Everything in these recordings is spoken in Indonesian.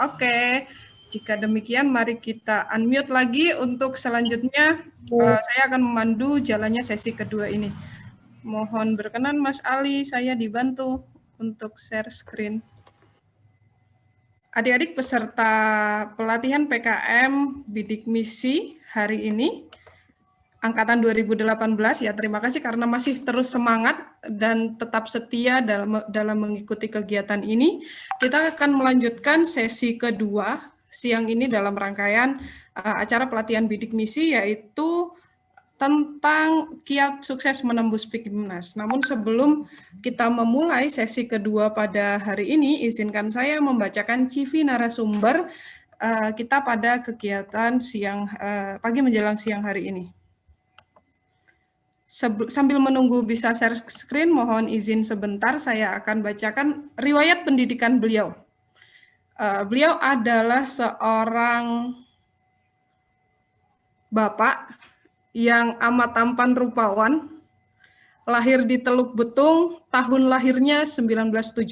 Oke, jika demikian mari kita unmute lagi untuk selanjutnya saya akan memandu jalannya sesi kedua ini. Mohon berkenan Mas Ali, saya dibantu untuk share screen. Adik-adik peserta pelatihan PKM Bidik Misi hari ini, Angkatan 2018 ya, terima kasih karena masih terus semangat dan tetap setia dalam mengikuti kegiatan ini. Kita akan melanjutkan sesi kedua siang ini dalam rangkaian acara pelatihan bidik misi, yaitu tentang kiat sukses menembus PIKMNAS. Namun sebelum kita memulai sesi kedua pada hari ini, izinkan saya membacakan CV narasumber kita pada kegiatan siang pagi menjelang siang hari ini. Sambil menunggu bisa share screen, mohon izin sebentar, saya akan bacakan riwayat pendidikan beliau. Beliau adalah seorang bapak yang amat tampan rupawan, lahir di Teluk Betung, tahun lahirnya 1970,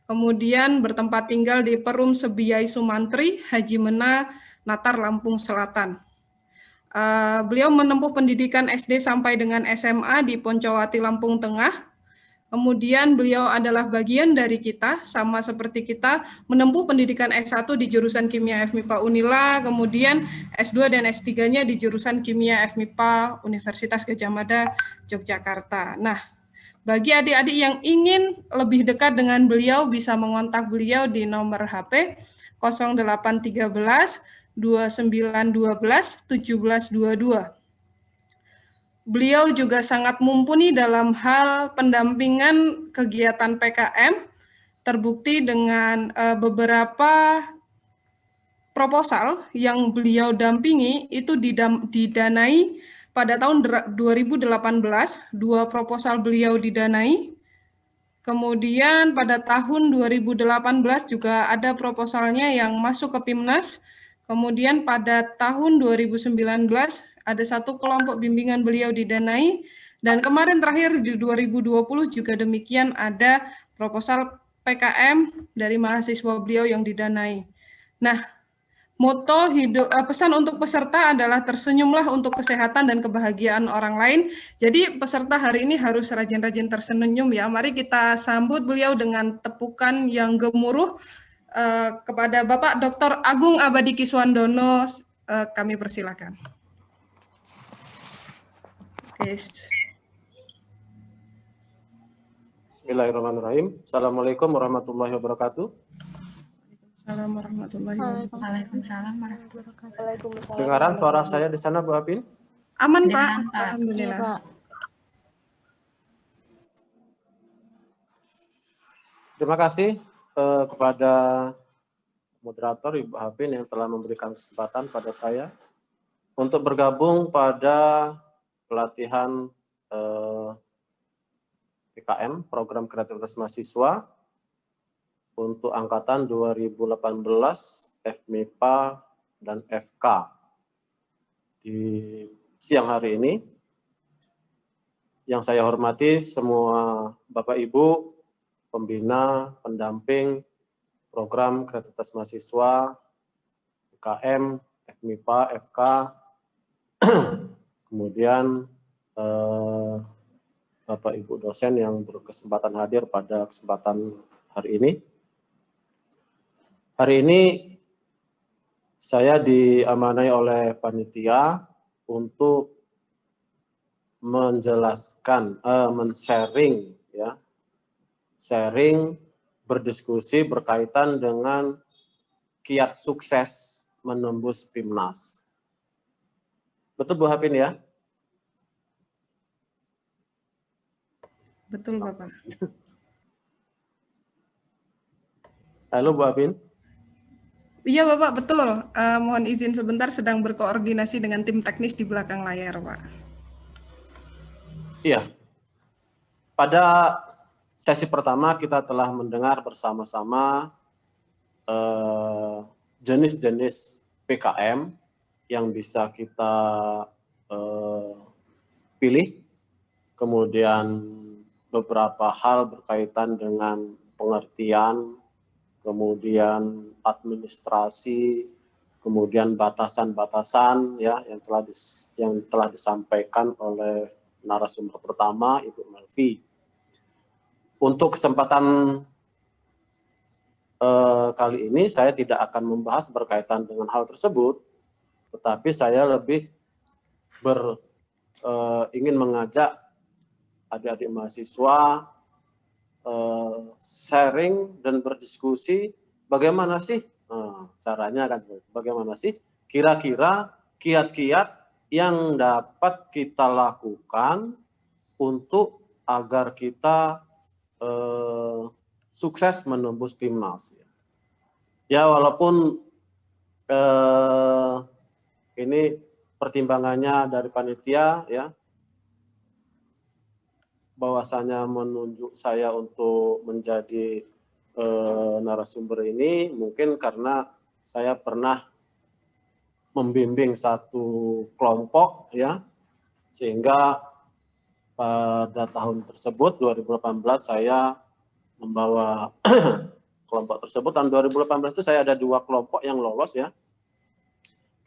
kemudian bertempat tinggal di Perum Sebiai Sumantri, Haji Mena, Natar, Lampung Selatan. Beliau menempuh pendidikan SD sampai dengan SMA di Poncowati, Lampung Tengah. Kemudian beliau adalah bagian dari kita, sama seperti kita, menempuh pendidikan S1 di jurusan Kimia FMIPA Unila, kemudian S2 dan S3-nya di jurusan Kimia FMIPA Universitas Gadjah Mada, Yogyakarta. Nah, bagi adik-adik yang ingin lebih dekat dengan beliau, bisa mengontak beliau di nomor HP 0813 2912 1722. Beliau juga sangat mumpuni dalam hal pendampingan kegiatan PKM, terbukti dengan beberapa proposal yang beliau dampingi itu didanai pada tahun 2018, 2 proposal beliau didanai. Kemudian pada tahun 2018 juga ada proposalnya yang masuk ke PIMNAS. Kemudian pada tahun 2019 ada 1 kelompok bimbingan beliau didanai. Dan kemarin terakhir di 2020 juga demikian, ada proposal PKM dari mahasiswa beliau yang didanai. Nah, moto hidup pesan untuk peserta adalah tersenyumlah untuk kesehatan dan kebahagiaan orang lain. Jadi peserta hari ini harus rajin-rajin tersenyum ya. Mari kita sambut beliau dengan tepukan yang gemuruh. Kepada Bapak Dr. Agung Abadi Kiswandono, kami persilakan. Oke. Bismillahirrahmanirrahim. Assalamualaikum warahmatullahi wabarakatuh. Waalaikumsalam warahmatullahi wabarakatuh. Dengaran suara saya di sana, Bu Apin? Aman, Pak. Alhamdulillah. Ya, Pak. Terima kasih kepada moderator Ibu Apin yang telah memberikan kesempatan pada saya untuk bergabung pada pelatihan PKM, Program Kreativitas Mahasiswa, untuk angkatan 2018 FMIPA dan FK. Di siang hari ini, yang saya hormati semua Bapak Ibu, pembina, pendamping program kreativitas mahasiswa, PKM, FMIPA, FK, kemudian Bapak Ibu dosen yang berkesempatan hadir pada kesempatan hari ini. Hari ini saya diamanai oleh panitia untuk menjelaskan, men-sharing, ya, sharing, berdiskusi berkaitan dengan kiat sukses menembus PIMNAS. Betul Bu Hapin ya? Betul Bapak. Halo Bu Hapin. Iya Bapak, betul. Mohon izin sebentar, sedang berkoordinasi dengan tim teknis di belakang layar, Pak. Iya. Pada sesi pertama kita telah mendengar bersama-sama jenis-jenis PKM yang bisa kita pilih, kemudian beberapa hal berkaitan dengan pengertian, kemudian administrasi, kemudian batasan-batasan ya yang telah disampaikan oleh narasumber pertama Ibu Melvi. Untuk kesempatan kali ini saya tidak akan membahas berkaitan dengan hal tersebut, tetapi saya lebih ingin mengajak adik-adik mahasiswa sharing dan berdiskusi bagaimana sih caranya kan seperti itu. Bagaimana sih kira-kira kiat-kiat yang dapat kita lakukan untuk agar kita sukses menembus PIMNAS. Ya walaupun ini pertimbangannya dari panitia ya, bahwasanya menunjuk saya untuk menjadi narasumber ini mungkin karena saya pernah membimbing satu kelompok ya, sehingga pada tahun tersebut 2018 saya membawa kelompok tersebut. Tahun 2018 itu saya ada 2 kelompok yang lolos ya,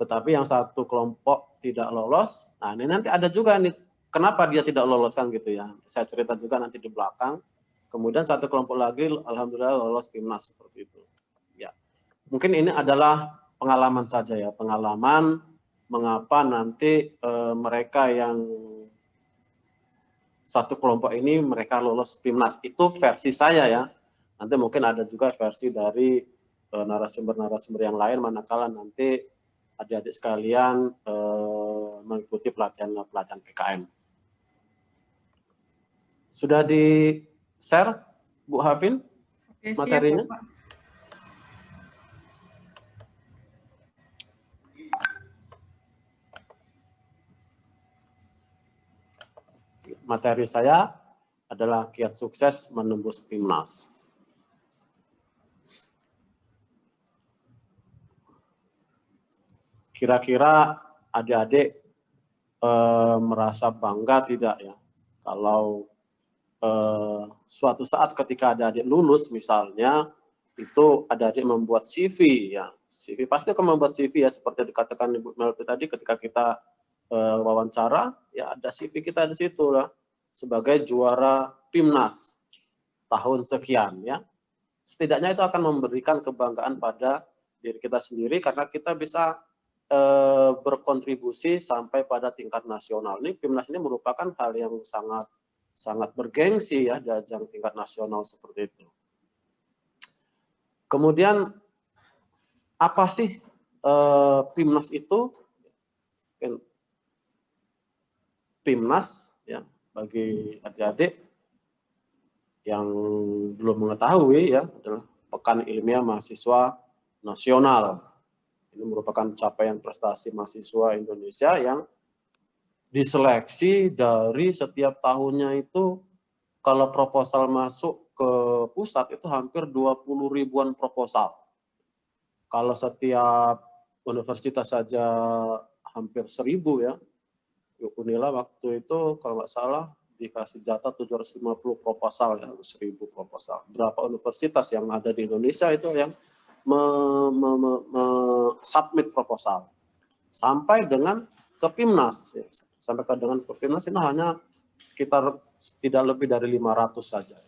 tetapi yang satu kelompok tidak lolos. Nah ini nanti ada juga nih kenapa dia tidak lolos kan gitu ya, saya cerita juga nanti di belakang. Kemudian satu kelompok lagi alhamdulillah lolos PIMNAS seperti itu ya. Mungkin ini adalah pengalaman saja ya, pengalaman mengapa nanti mereka yang satu kelompok ini mereka lolos PIMNAS. Itu versi saya ya. Nanti mungkin ada juga versi dari narasumber-narasumber yang lain manakala nanti adik-adik sekalian mengikuti pelatihan PKM. Sudah di-share Bu Hafin materinya? Siap, Pak. Materi saya adalah kiat sukses menembus PIMNAS. Kira-kira adik-adik merasa bangga tidak ya kalau suatu saat ketika adik-adik lulus misalnya, itu adik-adik membuat CV ya. CV pasti akan membuat CV ya, seperti dikatakan Ibu Melvi tadi ketika kita wawancara ya, ada CV kita di situ lah sebagai juara PIMNAS tahun sekian ya. Setidaknya itu akan memberikan kebanggaan pada diri kita sendiri karena kita bisa berkontribusi sampai pada tingkat nasional. Ini PIMNAS ini merupakan hal yang sangat bergengsi ya di ajang tingkat nasional seperti itu. Kemudian apa sih PIMNAS itu? PIMNAS ya, bagi adik-adik yang belum mengetahui ya, adalah Pekan Ilmiah Mahasiswa Nasional. Ini merupakan capaian prestasi mahasiswa Indonesia yang diseleksi dari setiap tahunnya itu. Kalau proposal masuk ke pusat itu hampir 20 ribuan proposal. Kalau setiap universitas saja hampir 1000 ya. Unila waktu itu kalau nggak salah dikasih jatah 750 proposal ya, 1000 proposal. Berapa universitas yang ada di Indonesia itu yang submit proposal sampai dengan ke PIMNAS ya. Sampai ke dengan ke PIMNAS ini hanya sekitar tidak lebih dari 500 saja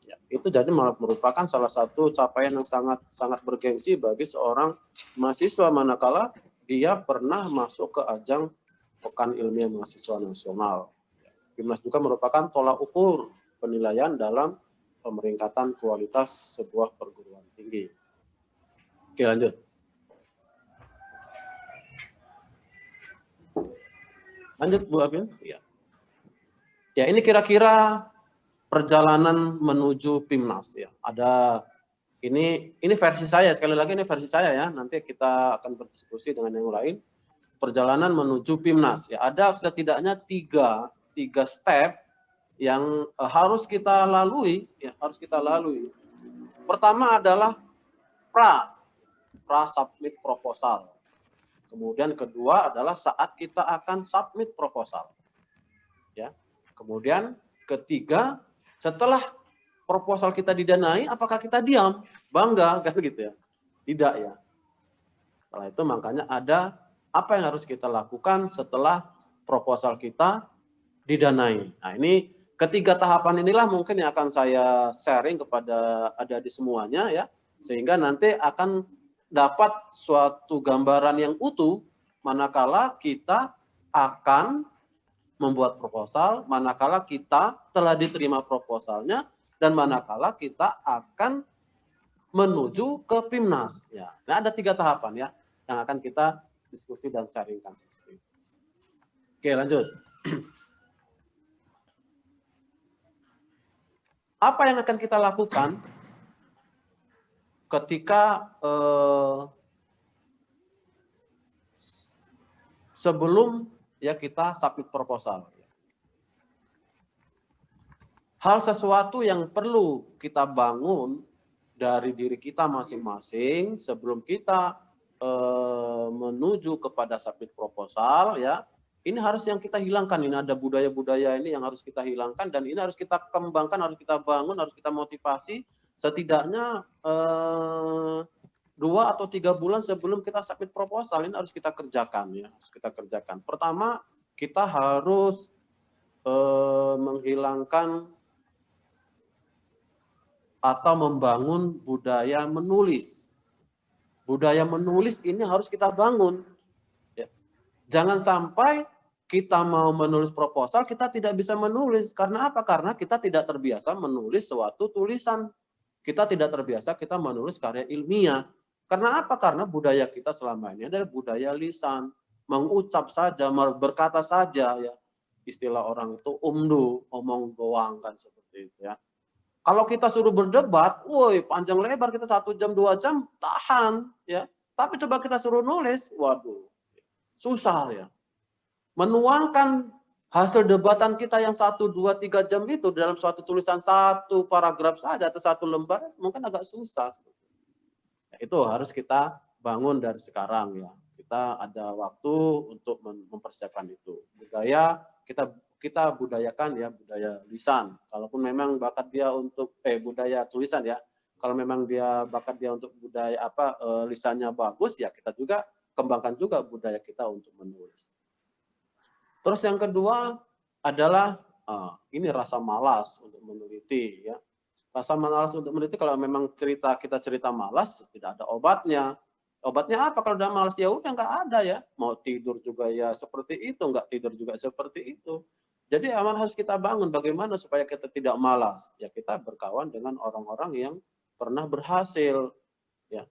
ya. Itu jadi merupakan salah satu capaian yang sangat bergengsi bagi seorang mahasiswa manakala dia pernah masuk ke ajang Pekan Ilmiah Mahasiswa Nasional. PIMNAS juga merupakan tolak ukur penilaian dalam pemeringkatan kualitas sebuah perguruan tinggi. Oke, lanjut. Lanjut Bu Abin. Ya. Ya, ini kira-kira perjalanan menuju PIMNAS ya. Ada ini versi saya, sekali lagi ini versi saya ya. Nanti kita akan berdiskusi dengan yang lain. Perjalanan menuju PIMNAS ya. Ada setidaknya tiga step yang harus kita lalui ya, harus kita lalui. Pertama adalah pra submit proposal. Kemudian kedua adalah saat kita akan submit proposal. Ya. Kemudian ketiga, setelah proposal kita didanai, apakah kita diam? Bangga, kan gitu ya? Tidak ya. Setelah itu makanya ada apa yang harus kita lakukan setelah proposal kita didanai. Nah ini ketiga tahapan inilah mungkin yang akan saya sharing kepada adik-adik semuanya ya. Sehingga nanti akan dapat suatu gambaran yang utuh manakala kita akan membuat proposal, manakala kita telah diterima proposalnya, dan manakala kita akan menuju ke PIMNAS. Ya. Nah, ada 3 tahapan ya yang akan kita diskusi dan sharingkan. Oke, lanjut. Apa yang akan kita lakukan ketika sebelum ya kita submit proposal? Hal sesuatu yang perlu kita bangun dari diri kita masing-masing sebelum kita menuju kepada submit proposal ya, ini harus yang kita hilangkan. Ini ada budaya-budaya ini yang harus kita hilangkan dan ini harus kita kembangkan, harus kita bangun, harus kita motivasi setidaknya 2 atau 3 bulan sebelum kita submit proposal. Ini harus kita kerjakan ya, harus kita kerjakan. Pertama, kita harus menghilangkan atau membangun budaya menulis. Budaya menulis ini harus kita bangun. Ya. Jangan sampai kita mau menulis proposal, kita tidak bisa menulis. Karena apa? Karena kita tidak terbiasa menulis suatu tulisan. Kita tidak terbiasa kita menulis karya ilmiah. Karena apa? Karena budaya kita selama ini adalah budaya lisan. Mengucap saja, berkata saja. Ya. Istilah orang itu umdu, omong doang kan seperti itu ya. Kalau kita suruh berdebat, woi panjang lebar kita 1 jam 2 jam tahan ya. Tapi coba kita suruh nulis, waduh, susah ya. Menuangkan hasil debatan kita yang 1, 2, 3 jam itu dalam suatu tulisan 1 paragraf saja atau 1 lembar mungkin agak susah. Ya, itu harus kita bangun dari sekarang ya. Kita ada waktu untuk mempersiapkan itu. Budaya kita budayakan ya, budaya lisan. Kalaupun memang bakat dia untuk budaya tulisan ya. Kalau memang dia bakat dia untuk budaya lisannya bagus ya, kita juga kembangkan juga budaya kita untuk menulis. Terus yang kedua adalah ini rasa malas untuk meneliti ya. Rasa malas untuk meneliti kalau memang kita cerita malas tidak ada obatnya. Obatnya apa kalau udah malas? Ya udah nggak ada ya. Mau tidur juga ya seperti itu, nggak tidur juga seperti itu. Jadi aman harus kita bangun bagaimana supaya kita tidak malas. Ya kita berkawan dengan orang-orang yang pernah berhasil. Ya.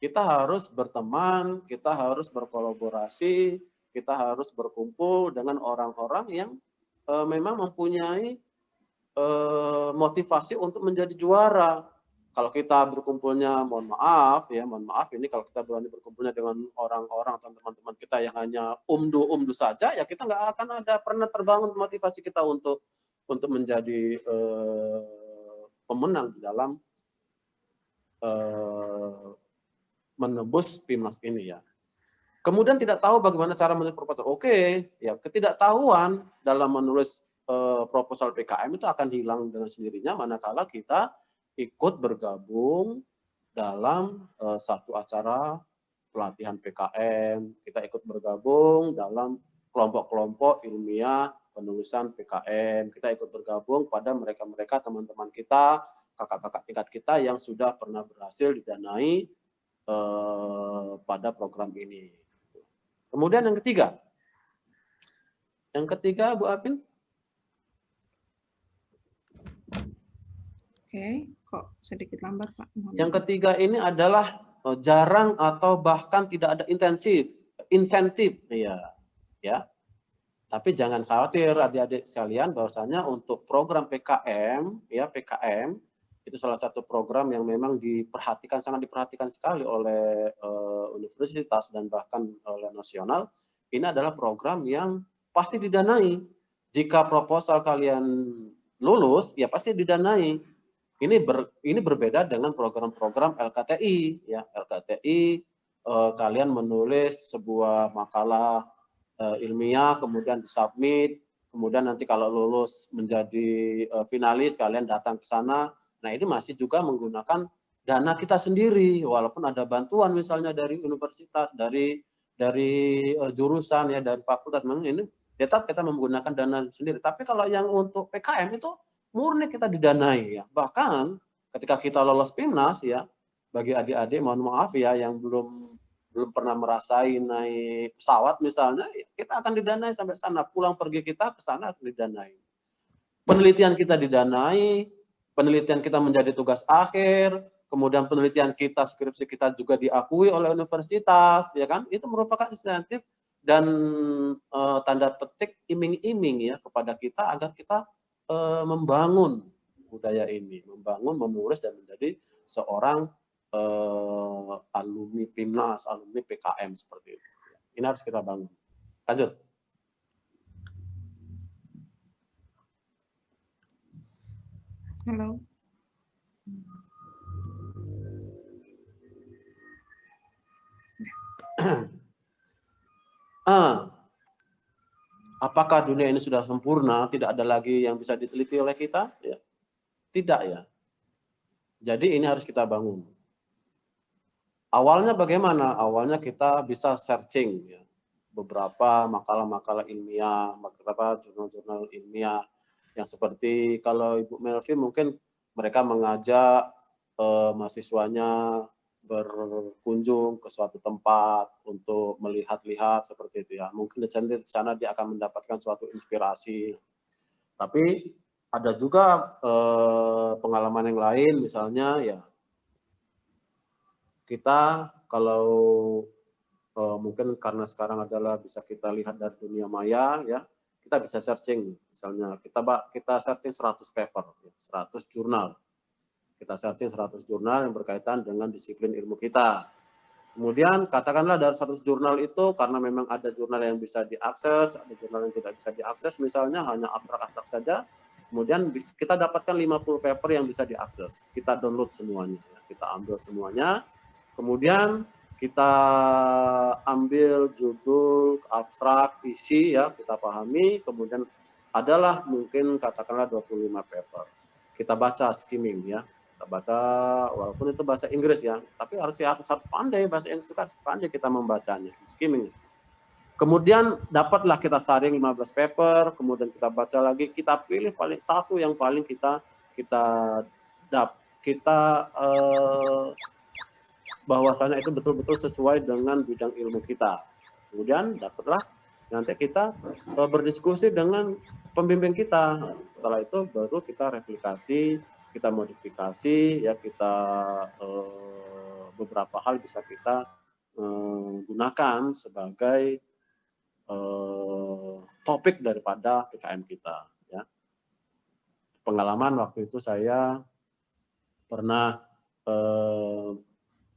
Kita harus berteman, kita harus berkolaborasi, kita harus berkumpul dengan orang-orang yang memang mempunyai motivasi untuk menjadi juara. Kalau kita berkumpulnya, mohon maaf ini kalau kita berani berkumpulnya dengan orang-orang atau teman-teman kita yang hanya umdu saja, ya kita nggak akan ada pernah terbangun motivasi kita untuk menjadi pemenang di dalam menembus PIMNAS ini ya. Kemudian tidak tahu bagaimana cara menulis proposal. Oke, ya ketidaktahuan dalam menulis proposal PKM itu akan hilang dengan sendirinya manakala kita ikut bergabung dalam satu acara pelatihan PKM, kita ikut bergabung dalam kelompok-kelompok ilmiah penulisan PKM, kita ikut bergabung pada mereka-mereka teman-teman kita, kakak-kakak tingkat kita yang sudah pernah berhasil didanai pada program ini. Kemudian yang ketiga Bu Apin. Oke, kok sedikit lambat Pak. Yang ketiga ini adalah jarang atau bahkan tidak ada insentif, ya. Tapi jangan khawatir adik-adik sekalian bahwasanya untuk program PKM, ya PKM itu salah satu program yang memang sangat diperhatikan sekali oleh universitas dan bahkan oleh nasional. Ini adalah program yang pasti didanai. Jika proposal kalian lulus, ya pasti didanai. Ini berbeda dengan program-program LKTI ya. LKTI kalian menulis sebuah makalah ilmiah kemudian disubmit, kemudian nanti kalau lulus menjadi finalis kalian datang ke sana Nah, ini masih juga menggunakan dana kita sendiri, walaupun ada bantuan misalnya dari universitas, dari jurusan ya, dari fakultas, memang ini tetap kita menggunakan dana sendiri. Tapi kalau yang untuk PKM itu murni kita didanai ya. Bahkan ketika kita lolos PIMNAS ya, bagi adik-adik mohon maaf ya yang belum pernah merasai naik pesawat misalnya, kita akan didanai sampai sana. Pulang pergi kita ke sana akan didanai. Penelitian kita didanai, penelitian kita menjadi tugas akhir, kemudian penelitian kita, skripsi kita juga diakui oleh universitas, ya kan? Itu merupakan insentif dan tanda petik iming-iming ya kepada kita agar kita membangun budaya ini, membangun, mengurus dan menjadi seorang alumni PIMNAS, alumni PKM seperti itu. Ini harus kita bangun. Lanjut. Halo. Apakah dunia ini sudah sempurna, tidak ada lagi yang bisa diteliti oleh kita? Ya. Tidak ya. Jadi ini harus kita bangun. Awalnya bagaimana? Awalnya kita bisa searching ya. Beberapa makalah-makalah ilmiah, beberapa jurnal-jurnal ilmiah yang seperti kalau Ibu Melvi mungkin mereka mengajak mahasiswanya berkunjung ke suatu tempat untuk melihat-lihat seperti itu ya. Mungkin di sana dia akan mendapatkan suatu inspirasi. Tapi ada juga pengalaman yang lain, misalnya ya kita kalau mungkin karena sekarang adalah bisa kita lihat dari dunia maya ya, kita bisa searching, misalnya kita searching 100 paper, 100 jurnal. Kita searching 100 jurnal yang berkaitan dengan disiplin ilmu kita. Kemudian katakanlah dari 100 jurnal itu karena memang ada jurnal yang bisa diakses, ada jurnal yang tidak bisa diakses, misalnya hanya abstrak-abstrak saja. Kemudian kita dapatkan 50 paper yang bisa diakses. Kita download semuanya, kita ambil semuanya. Kemudian kita ambil judul, abstrak, isi ya, kita pahami. Kemudian adalah mungkin katakanlah 25 paper. Kita baca skimming ya. Kita baca walaupun itu bahasa Inggris ya, tapi harus pandai bahasa Inggris, harus pandai kita membacanya, skimming. Kemudian dapatlah kita saring 15 paper, kemudian kita baca lagi, kita pilih paling satu yang paling kita bahwasanya itu betul-betul sesuai dengan bidang ilmu kita. Kemudian dapatlah nanti kita berdiskusi dengan pembimbing kita. Setelah itu baru kita replikasi, kita modifikasi, ya kita beberapa hal bisa kita gunakan sebagai topik daripada PKM kita. Ya. Pengalaman waktu itu saya pernah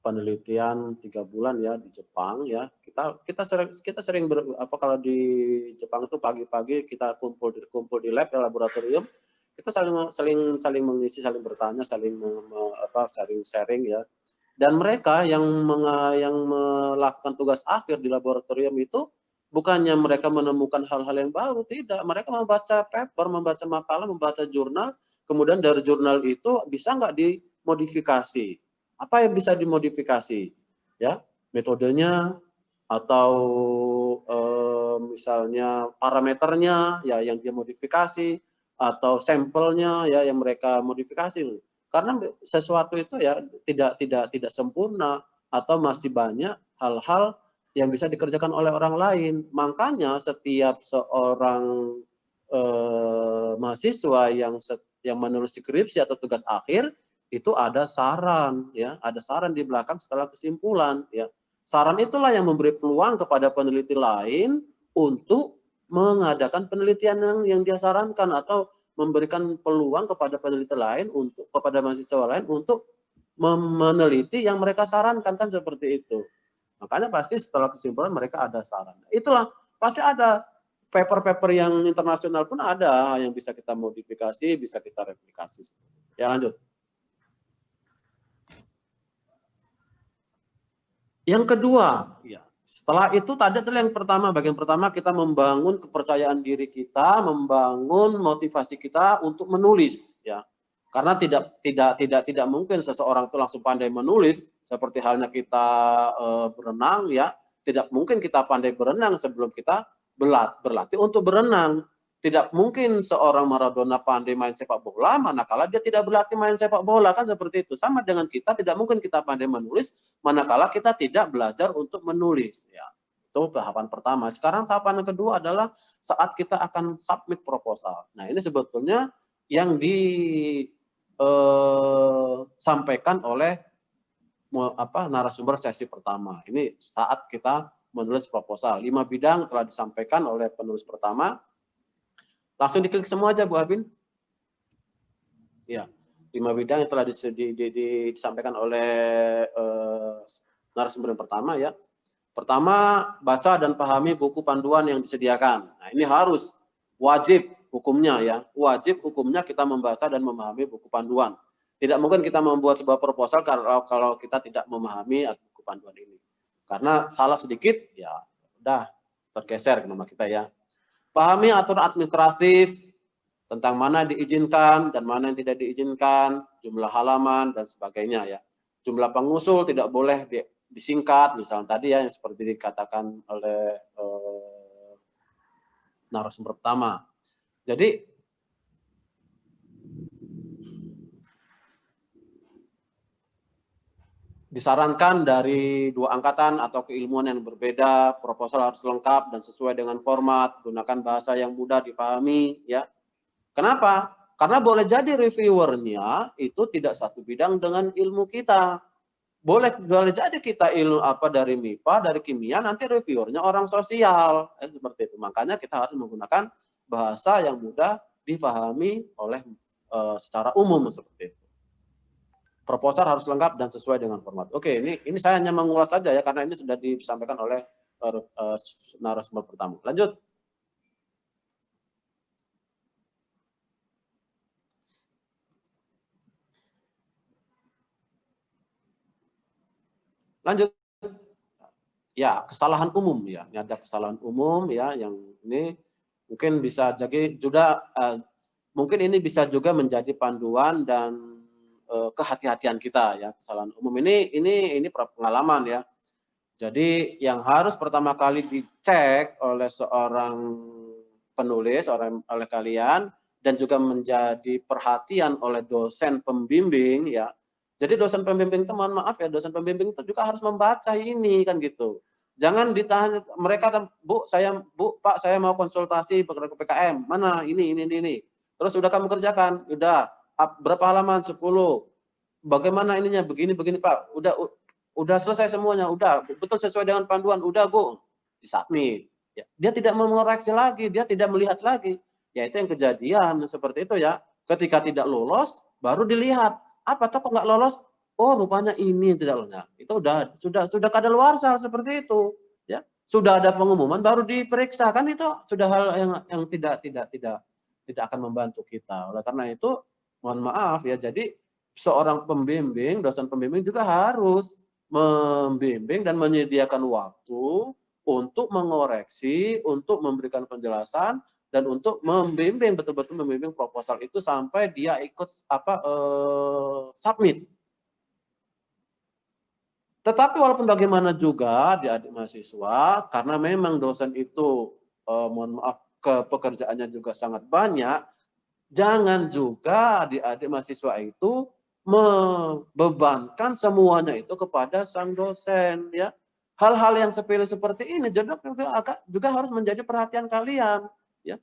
penelitian 3 bulan ya di Jepang ya. Kita sering kalau di Jepang itu pagi-pagi kita kumpul di lab ya, laboratorium. Kita saling mengisi, saling bertanya, saling sharing ya. Dan mereka yang melakukan tugas akhir di laboratorium itu bukannya mereka menemukan hal-hal yang baru, tidak. Mereka membaca paper, membaca makalah, membaca jurnal, kemudian dari jurnal itu bisa nggak dimodifikasi. Apa yang bisa dimodifikasi? Ya, metodenya atau misalnya parameternya ya yang dia modifikasi, atau sampelnya ya yang mereka modifikasi. Karena sesuatu itu ya tidak sempurna atau masih banyak hal-hal yang bisa dikerjakan oleh orang lain. Makanya setiap seorang mahasiswa yang menulis skripsi atau tugas akhir itu ada saran ya, ada saran di belakang setelah kesimpulan ya. Saran itulah yang memberi peluang kepada peneliti lain untuk mengadakan penelitian yang dia sarankan, atau memberikan peluang kepada peneliti lain kepada mahasiswa lain untuk meneliti yang mereka sarankan, kan seperti itu. Makanya pasti setelah kesimpulan mereka ada saran. Itulah pasti ada paper-paper yang internasional pun ada yang bisa kita modifikasi, bisa kita replikasi. Ya lanjut. Yang kedua, ya, setelah itu tadi adalah yang pertama, bagian pertama kita membangun kepercayaan diri kita, membangun motivasi kita untuk menulis, ya. Karena tidak mungkin seseorang itu langsung pandai menulis seperti halnya kita berenang ya. Tidak mungkin kita pandai berenang sebelum kita berlatih untuk berenang. Tidak mungkin seorang Maradona pandai main sepak bola manakala dia tidak berlatih main sepak bola, kan seperti itu. Sama dengan kita, tidak mungkin kita pandai menulis manakala kita tidak belajar untuk menulis ya. Itu tahapan pertama. Sekarang tahapan yang kedua adalah saat kita akan submit proposal. Nah, ini sebetulnya yang disampaikan oleh narasumber sesi pertama. Ini saat kita menulis proposal. 5 bidang telah disampaikan oleh penulis pertama. Langsung diklik semua aja Bu Abin. Ya, 5 bidang yang telah disampaikan oleh narasumber yang pertama ya. Pertama, baca dan pahami buku panduan yang disediakan. Nah, ini harus wajib hukumnya ya. Wajib hukumnya kita membaca dan memahami buku panduan. Tidak mungkin kita membuat sebuah proposal kalau kita tidak memahami buku panduan ini. Karena salah sedikit ya udah tergeser nama kita ya. Pahami aturan administratif tentang mana diizinkan dan mana yang tidak diizinkan, jumlah halaman dan sebagainya ya. Jumlah pengusul tidak boleh disingkat, misalnya tadi ya yang seperti dikatakan oleh narasumber pertama. Jadi disarankan dari 2 angkatan atau keilmuan yang berbeda, proposal harus lengkap dan sesuai dengan format, gunakan bahasa yang mudah dipahami ya. Kenapa? Karena boleh jadi reviewernya itu tidak satu bidang dengan ilmu kita. Boleh jadi kita ilmu dari MIPA, dari kimia, nanti reviewernya orang sosial. Seperti itu. Makanya kita harus menggunakan bahasa yang mudah dipahami oleh secara umum seperti itu. Proposal harus lengkap dan sesuai dengan format. Oke, ini saya hanya mengulas saja ya karena ini sudah disampaikan oleh narasumber pertama. Lanjut. Lanjut. Ya, kesalahan umum ya. Ini ada kesalahan umum ya yang ini mungkin bisa jadi mungkin ini bisa juga menjadi panduan dan kehati-hatian kita ya. Kesalahan umum ini pengalaman ya. Jadi yang harus pertama kali dicek oleh seorang penulis oleh kalian dan juga menjadi perhatian oleh dosen pembimbing ya. Jadi dosen pembimbing itu mohon maaf ya, dosen pembimbing itu juga harus membaca ini kan gitu. Jangan ditahan mereka Bu, Pak, saya mau konsultasi PKM. Mana ini. Terus sudah kamu kerjakan? Udah. Berapa halaman? 10. Bagaimana ininya? Begini Pak. Udah selesai semuanya. Udah. Betul sesuai dengan panduan. Udah Bu. Disubmit. Ya. Dia tidak mengoreksi lagi, dia tidak melihat lagi. Ya itu yang kejadian seperti itu ya. Ketika tidak lolos, baru dilihat. Apa toh kok nggak lolos? Oh rupanya ini tidak lolos. Itu sudah kadaluarsa seperti itu. Ya sudah ada pengumuman baru diperiksa kan itu sudah hal yang tidak akan membantu kita. Oleh karena itu mohon maaf ya. Jadi seorang pembimbing, dosen pembimbing juga harus membimbing dan menyediakan waktu untuk mengoreksi, untuk memberikan penjelasan dan untuk membimbing betul-betul membimbing proposal itu sampai dia ikut submit. Tetapi walaupun bagaimana juga adik-adik mahasiswa, karena memang dosen itu mohon maaf pekerjaannya juga sangat banyak, jangan juga adik-adik mahasiswa itu membebankan semuanya itu kepada sang dosen ya. Hal-hal yang sepele seperti ini juga harus menjadi perhatian kalian ya.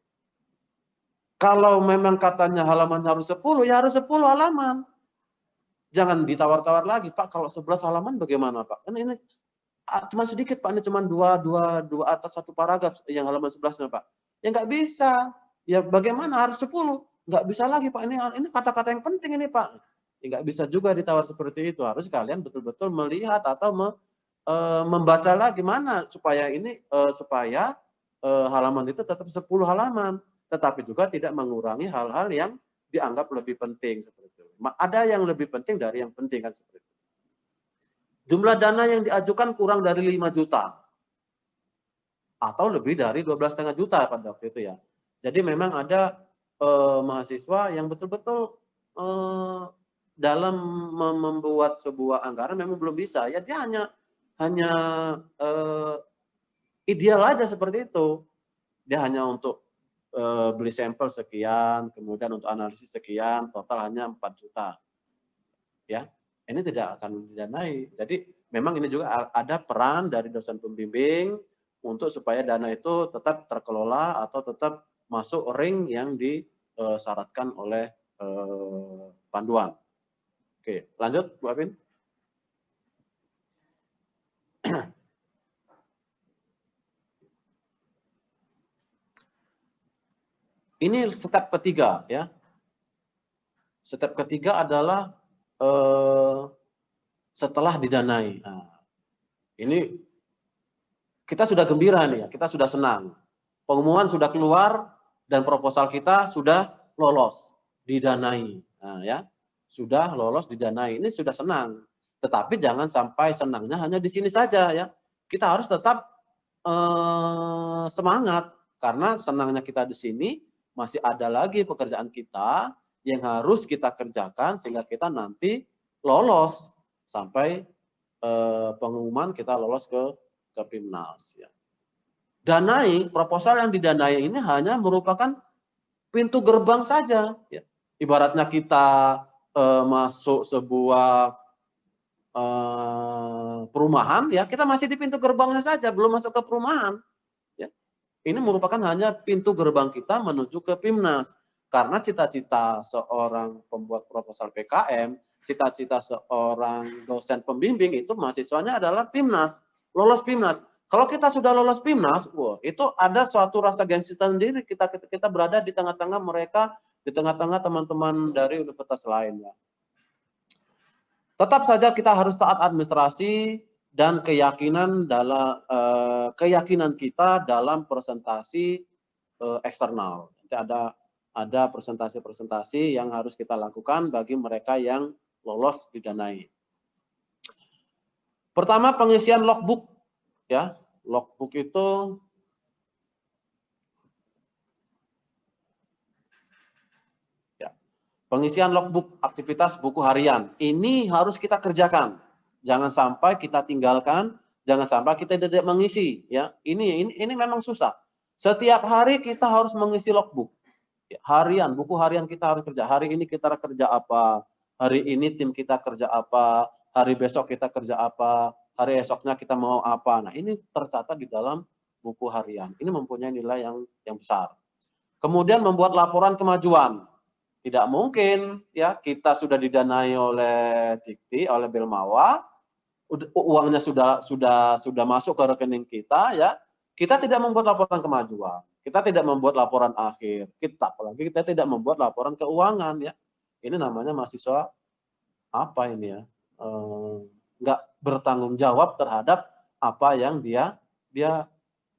Kalau memang katanya halaman harus 10, ya harus 10 halaman. Jangan ditawar-tawar lagi, Pak, kalau 11 halaman bagaimana, Pak? Kan ini cuma sedikit, Pak, ini cuma dua atas satu paragraf yang halaman 11-nya, Pak. Ya nggak bisa. Ya bagaimana harus 10? Nggak bisa lagi, Pak. Ini kata-kata yang penting ini, Pak. Ya nggak bisa juga ditawar seperti itu. Harus kalian betul-betul melihat atau membaca lagi mana supaya halaman itu tetap 10 halaman, tetapi juga tidak mengurangi hal-hal yang dianggap lebih penting seperti itu. Ada yang lebih penting dari yang penting kan seperti itu. Jumlah dana yang diajukan kurang dari 5 juta atau lebih dari 12,5 juta pada waktu itu ya. Jadi memang ada mahasiswa yang betul-betul dalam membuat sebuah anggaran memang belum bisa. Ya dia hanya ideal aja seperti itu. Dia hanya untuk beli sampel sekian, kemudian untuk analisis sekian, total hanya 4 juta. Ya, ini tidak akan didanai. Jadi memang ini juga ada peran dari dosen pembimbing untuk supaya dana itu tetap terkelola atau tetap masuk ring yang disyaratkan oleh panduan. Oke, lanjut Bu Apin. Ini step ketiga ya. Step ketiga adalah setelah didanai. Nah, ini kita sudah gembira nih ya, kita sudah senang. Pengumuman sudah keluar dan proposal kita sudah lolos, didanai. Nah, ya, sudah lolos didanai. Ini sudah senang. Tetapi jangan sampai senangnya hanya di sini saja ya. Kita harus tetap semangat karena senangnya kita di sini masih ada lagi pekerjaan kita yang harus kita kerjakan sehingga kita nanti lolos sampai pengumuman kita lolos ke PIMNAS ya. Danai, proposal yang didanai ini hanya merupakan pintu gerbang saja ya. Ibaratnya kita masuk sebuah perumahan ya, kita masih di pintu gerbangnya saja, belum masuk ke perumahan ya. Ini merupakan hanya pintu gerbang kita menuju ke PIMNAS. Karena cita-cita seorang pembuat proposal PKM, cita-cita seorang dosen pembimbing itu mahasiswanya adalah PIMNAS, lolos PIMNAS. Kalau kita sudah lolos PIMNAS, wah, itu ada suatu rasa gengsi sendiri kita berada di tengah-tengah mereka, di tengah-tengah teman-teman dari universitas lainnya. Tetap saja kita harus taat administrasi dan keyakinan kita dalam presentasi eksternal. Nanti ada presentasi-presentasi yang harus kita lakukan bagi mereka yang lolos didanai. Pertama, pengisian logbook ya. Logbook itu ya, pengisian logbook aktivitas buku harian. Ini harus kita kerjakan. Jangan sampai kita tinggalkan, jangan sampai kita tidak mengisi ya. Ini memang susah. Setiap hari kita harus mengisi logbook. Harian, buku harian kita harus kerja. Hari ini kita kerja apa? Hari ini tim kita kerja apa? Hari besok kita kerja apa? Hari esoknya kita mau apa? Nah, ini tercatat di dalam buku harian. Ini mempunyai nilai yang besar. Kemudian membuat laporan kemajuan. Tidak mungkin ya kita sudah didanai oleh Dikti, oleh Belmawa, uangnya sudah masuk ke rekening kita ya. Kita tidak membuat laporan kemajuan, kita tidak membuat laporan akhir, apalagi kita tidak membuat laporan keuangan ya. Ini namanya mahasiswa apa ini ya? Nggak bertanggung jawab terhadap apa yang dia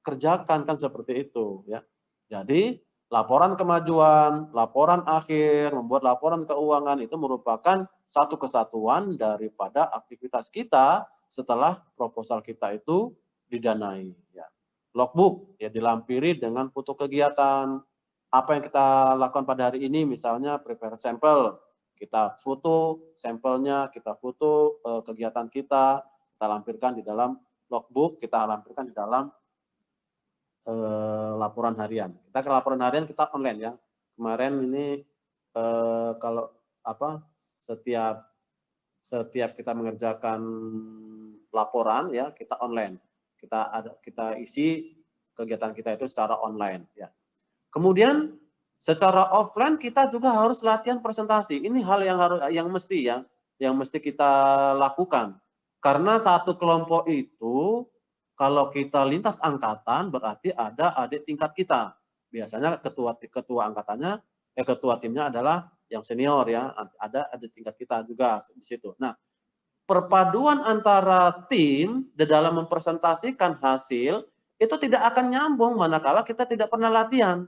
kerjakan kan seperti itu ya. Jadi laporan kemajuan, laporan akhir, membuat laporan keuangan itu merupakan satu kesatuan daripada aktivitas kita setelah proposal kita itu didanai ya. Logbook ya dilampiri dengan foto kegiatan. Apa yang kita lakukan pada hari ini, misalnya prepare sampel, kita foto sampelnya, kita foto kegiatan kita lampirkan di dalam logbook, kita lampirkan di dalam laporan harian. Kita ke laporan harian kita online ya. Kemarin ini kalau apa setiap kita mengerjakan laporan ya kita online. Kita isi kegiatan kita itu secara online ya. Kemudian secara offline kita juga harus latihan presentasi. Ini hal yang mesti kita lakukan. Karena satu kelompok itu kalau kita lintas angkatan berarti ada adik tingkat kita. Biasanya ketua angkatannya ketua timnya adalah yang senior ya. Ada adik tingkat kita juga di situ. Nah, perpaduan antara tim di dalam mempresentasikan hasil itu tidak akan nyambung manakala kita tidak pernah latihan.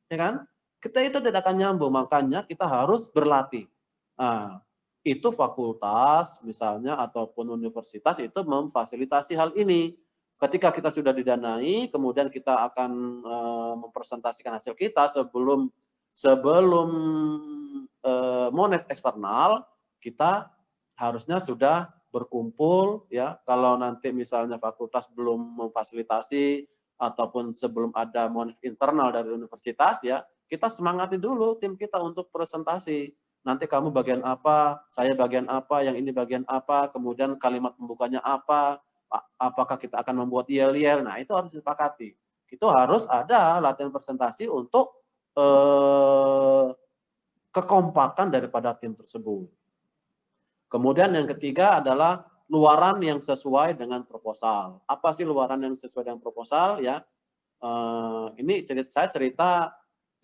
Ya kan? Kita itu tidak akan nyambung, makanya kita harus berlatih. Nah, itu fakultas misalnya ataupun universitas itu memfasilitasi hal ini. Ketika kita sudah didanai, kemudian kita akan mempresentasikan hasil kita sebelum Monef eksternal, kita harusnya sudah berkumpul ya. Kalau nanti misalnya fakultas belum memfasilitasi ataupun sebelum ada Monef internal dari universitas ya, kita semangati dulu tim kita untuk presentasi. Nanti kamu bagian apa, saya bagian apa, yang ini bagian apa, kemudian kalimat pembukanya apa, apakah kita akan membuat yel-yel. Nah, itu harus disepakati. Itu harus ada latihan presentasi untuk kekompakan daripada tim tersebut. Kemudian yang ketiga adalah luaran yang sesuai dengan proposal. Apa sih luaran yang sesuai dengan proposal ya? Ini saya cerita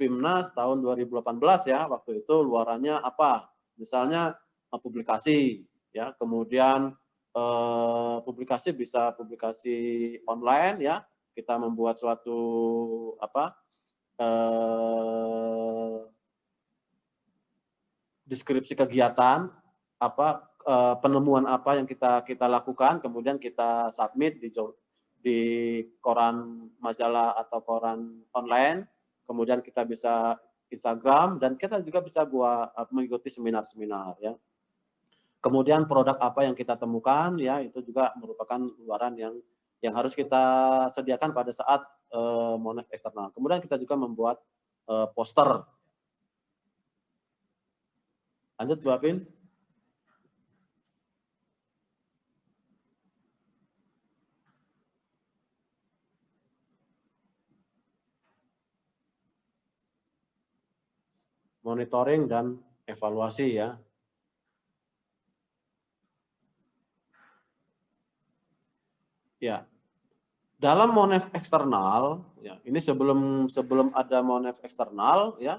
PIMNAS tahun 2018 ya, waktu itu luarannya apa? Misalnya publikasi ya, kemudian publikasi bisa publikasi online ya. Kita membuat suatu deskripsi kegiatan, penemuan apa yang kita lakukan, kemudian kita submit di koran majalah atau koran online, kemudian kita bisa Instagram, dan kita juga bisa mengikuti seminar-seminar ya. Kemudian produk apa yang kita temukan ya, itu juga merupakan luaran yang harus kita sediakan pada saat Monef eksternal. Kemudian kita juga membuat poster. Lanjut Bu Apin. Monitoring dan evaluasi ya. Ya. Dalam Monef eksternal ya, ini sebelum ada Monef eksternal ya,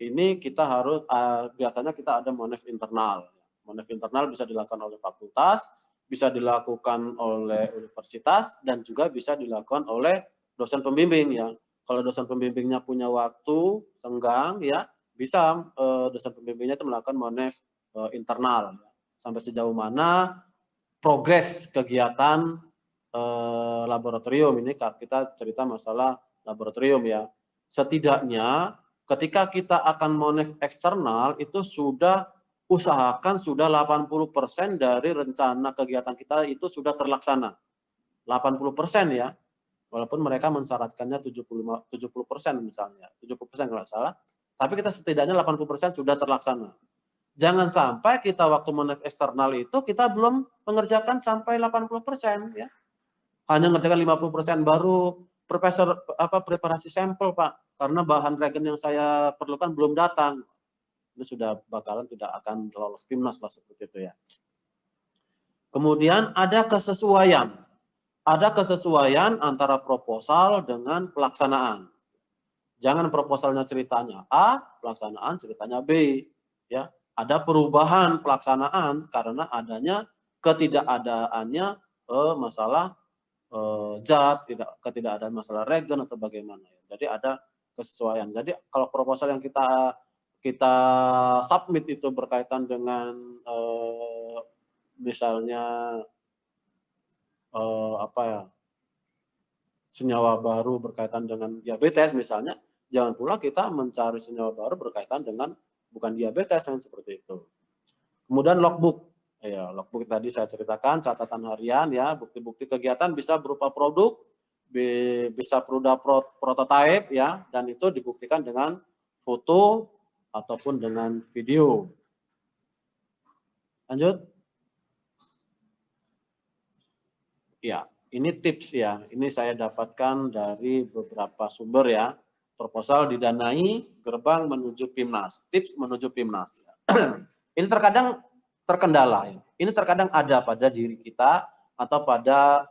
ini kita harus biasanya kita ada Monef internal. Monef internal bisa dilakukan oleh fakultas, bisa dilakukan oleh universitas, dan juga bisa dilakukan oleh dosen pembimbing ya. Kalau dosen pembimbingnya punya waktu senggang ya, bisa dosen pembimbingnya itu melakukan Monef internal. Sampai sejauh mana progres kegiatan laboratorium, ini kita cerita masalah laboratorium ya. Setidaknya ketika kita akan Monef eksternal itu usahakan sudah 80% dari rencana kegiatan kita itu sudah terlaksana. 80% ya. Walaupun mereka mensyaratkannya 70% misalnya. 70% kalau salah. Tapi kita setidaknya 80% sudah terlaksana. Jangan sampai kita waktu Monef eksternal itu kita belum mengerjakan sampai 80% ya. Hanya mengerjakan 50% baru preparasi sampel Pak, karena bahan reagen yang saya perlukan belum datang. Ini sudah bakalan tidak akan lolos PIMNAS lah seperti itu ya. Kemudian ada kesesuaian. Ada kesesuaian antara proposal dengan pelaksanaan. Jangan proposalnya ceritanya A, pelaksanaan ceritanya B. Ya, ada perubahan pelaksanaan karena adanya ketidakadaannya masalah zat, ketidakadaan masalah regen atau bagaimana. Jadi ada kesesuaian. Jadi kalau proposal yang kita submit itu berkaitan dengan misalnya senyawa baru berkaitan dengan diabetes misalnya, jangan pula kita mencari senyawa baru berkaitan dengan bukan diabetes yang seperti itu. Kemudian logbook. Ya, logbook tadi saya ceritakan, catatan harian ya, bukti-bukti kegiatan bisa berupa produk, bisa berupa prototipe ya, dan itu dibuktikan dengan foto ataupun dengan video. Lanjut. Ya, ini tips ya. Ini saya dapatkan dari beberapa sumber ya. Proposal didanai, gerbang menuju PIMNAS. Tips menuju PIMNAS. Ya. Ini terkadang terkendala. Ya. Ini terkadang ada pada diri kita atau pada